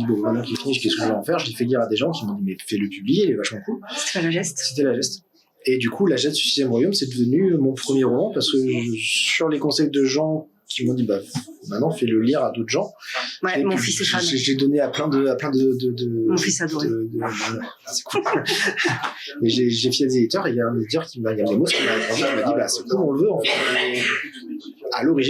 bon, maintenant qu'il est fini, qu'est-ce que je vais en faire? Je l'ai fait lire à des gens qui m'ont dit mais fais-le publier, il est vachement cool. C'était La Geste. C'était La Geste. Et du coup, La Geste du 6e Royaume, c'est devenu mon premier roman parce que sur les conseils de gens qui m'ont dit maintenant fais-le lire à d'autres gens. Ouais, mon fils est fan. J'ai donné à plein de mon fils adoré. C'est cool. Et j'ai fait des éditeurs et il y a un éditeur il y a des mots qui m'a répondu, qui m'a dit c'est comme on le veut en fait.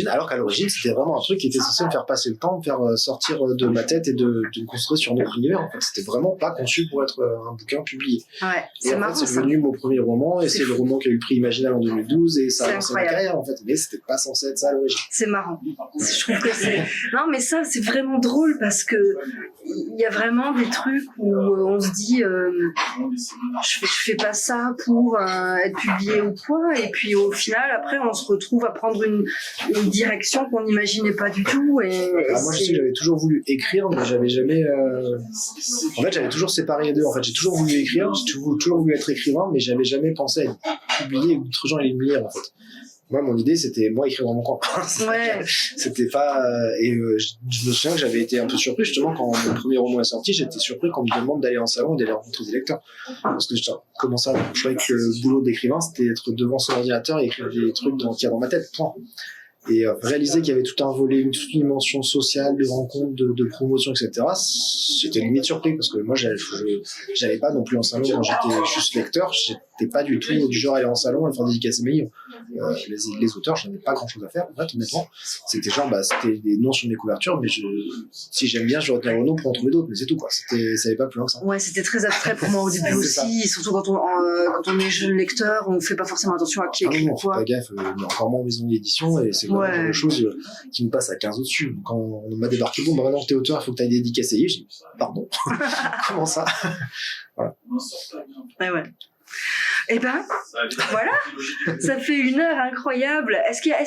Alors qu'à l'origine c'était vraiment un truc qui était censé me faire passer le temps, me faire sortir de ma tête et de me construire sur notre univers. En fait, c'était vraiment pas conçu pour être un bouquin publié. Ouais, c'est marrant. C'est devenu mon premier roman et c'est le roman qui a eu le prix Imaginal en 2012 et ça a lancé ma carrière en fait. Mais c'était pas censé être ça à l'origine. C'est marrant. Je trouve que c'est. Non, mais ça c'est vraiment drôle parce que il y a vraiment des trucs où on se dit je fais pas ça pour être publié ou quoi, et puis au final après on se retrouve à prendre une direction qu'on n'imaginait pas du tout. Moi je sais que j'avais toujours voulu écrire, mais j'avais jamais en fait j'avais toujours séparé les deux. En fait j'ai toujours voulu écrire, j'ai toujours voulu être écrivain, mais j'avais jamais pensé à être publié et que d'autres gens allaient me lire en fait. Moi, mon idée, c'était moi écrire dans mon coin. Ouais. C'était pas. Et je me souviens que j'avais été un peu surpris, justement, quand mon premier roman est sorti, j'étais surpris qu'on me demande d'aller en salon et d'aller rencontrer des lecteurs. Parce que je croyais que le boulot d'écrivain, c'était être devant son ordinateur et écrire des trucs qu'il y a dans ma tête, point. Et réaliser qu'il y avait tout un volet, toute une dimension sociale, de rencontres, de promotion, etc. J'étais limite surpris parce que moi, j'allais pas non plus en salon quand j'étais juste lecteur. J'étais pas du tout du genre aller en salon et faire dédicacer mes livres. Les auteurs, j'en avais pas grand chose à faire, en fait, honnêtement. C'était genre, c'était des noms sur mes couvertures, mais si j'aime bien, je retiens le nom pour en trouver d'autres, mais c'est tout, quoi. Ça allait pas plus loin que ça. Ouais, c'était très abstrait pour moi au début aussi, surtout quand on est jeune lecteur, on fait pas forcément attention à qui écrit quoi. On fait pas gaffe, mais encore moins en maison d'édition, et c'est vraiment quelque chose qui nous passe à 15 au-dessus. Quand on m'a débarqué, maintenant que t'es auteur, il faut que t'ailles dédicacer les livres, j'ai dit, pardon. Comment ça? Voilà. Ouais. Et voilà, ça fait 1 heure incroyable. Est-ce qu'il y a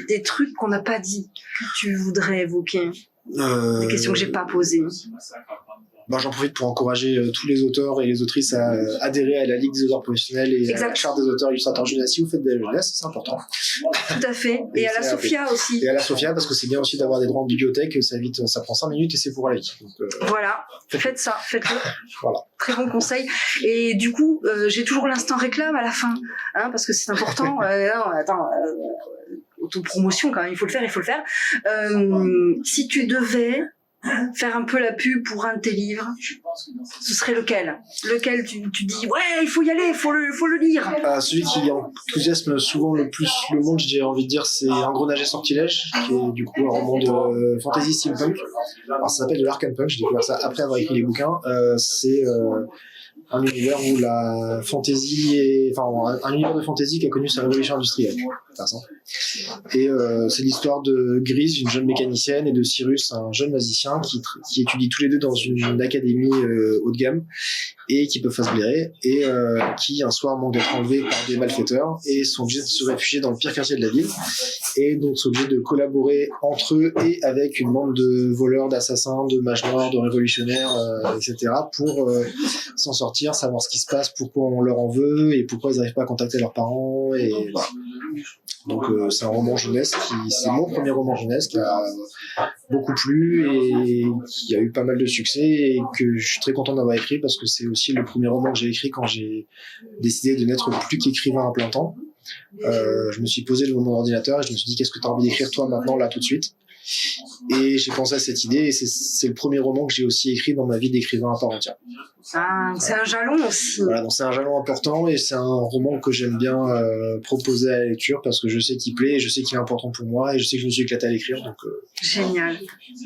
des trucs qu'on n'a pas dit que tu voudrais évoquer? Des questions que j'ai pas posées. J'en profite pour encourager tous les auteurs et les autrices à adhérer à la Ligue des auteurs professionnels et à la Charte des auteurs illustrateurs jeunesse. Si vous faites de la jeunesse, c'est important. Tout à fait. Et à la Sophia aussi. Et à la Sophia, parce que c'est bien aussi d'avoir des droits en bibliothèque, ça prend 5 minutes et c'est pour la vie. Donc, voilà, faites ça, faites-le. Voilà. Très bon conseil. Et du coup, j'ai toujours l'instant réclame à la fin, parce que c'est important. Autopromotion quand même, il faut le faire. Si tu devais faire un peu la pub pour un de tes livres, ce serait lequel tu dis ouais, il faut y aller, faut le lire. Celui qui enthousiasme souvent le plus le monde, j'ai envie de dire, c'est Engrenage et Sortilège, qui est du coup un roman de fantasy steampunk. Alors ça s'appelle de l'Arcane Punk, j'ai découvert ça après avoir écrit les bouquins. C'est un univers où la fantasy est, enfin, un univers de fantasy qui a connu sa révolution industrielle. Intéressant. Et c'est l'histoire de Grise, une jeune mécanicienne, et de Cyrus, un jeune magicien qui étudient tous les deux dans une académie haut de gamme et qui peuvent pas se blairer, et qui un soir manquent d'être enlevés par des malfaiteurs et sont obligés de se réfugier dans le pire quartier de la ville, et donc sont obligés de collaborer entre eux et avec une bande de voleurs, d'assassins, de mages noirs, de révolutionnaires, etc. pour s'en sortir, savoir ce qui se passe, pourquoi on leur en veut et pourquoi ils n'arrivent pas à contacter leurs parents, et voilà. Donc c'est un roman jeunesse c'est mon premier roman jeunesse qui a beaucoup plu et qui a eu pas mal de succès, et que je suis très content d'avoir écrit parce que c'est aussi le premier roman que j'ai écrit quand j'ai décidé de n'être plus qu'écrivain à plein temps. Je me suis posé devant mon ordinateur et je me suis dit, qu'est-ce que tu as envie d'écrire toi maintenant, là, tout de suite? Et j'ai pensé à cette idée, et c'est le premier roman que j'ai aussi écrit dans ma vie d'écrivain à part entière. Ah, c'est un jalon aussi. Voilà, donc c'est un jalon important, et c'est un roman que j'aime bien proposer à la lecture parce que je sais qu'il plaît, et je sais qu'il est important pour moi, et je sais que je me suis éclaté à l'écrire. Donc, Génial,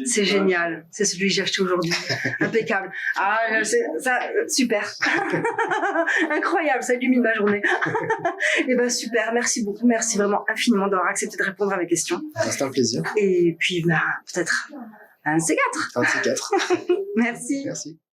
c'est génial. C'est celui que j'ai acheté aujourd'hui. Impeccable. Ah, ça, super. Incroyable, ça illumine ma journée. Et ben super, merci beaucoup, merci vraiment infiniment d'avoir accepté de répondre à mes questions. c'était un plaisir. Et puis, peut-être un de ces quatre. Un de ces quatre. Merci. Merci.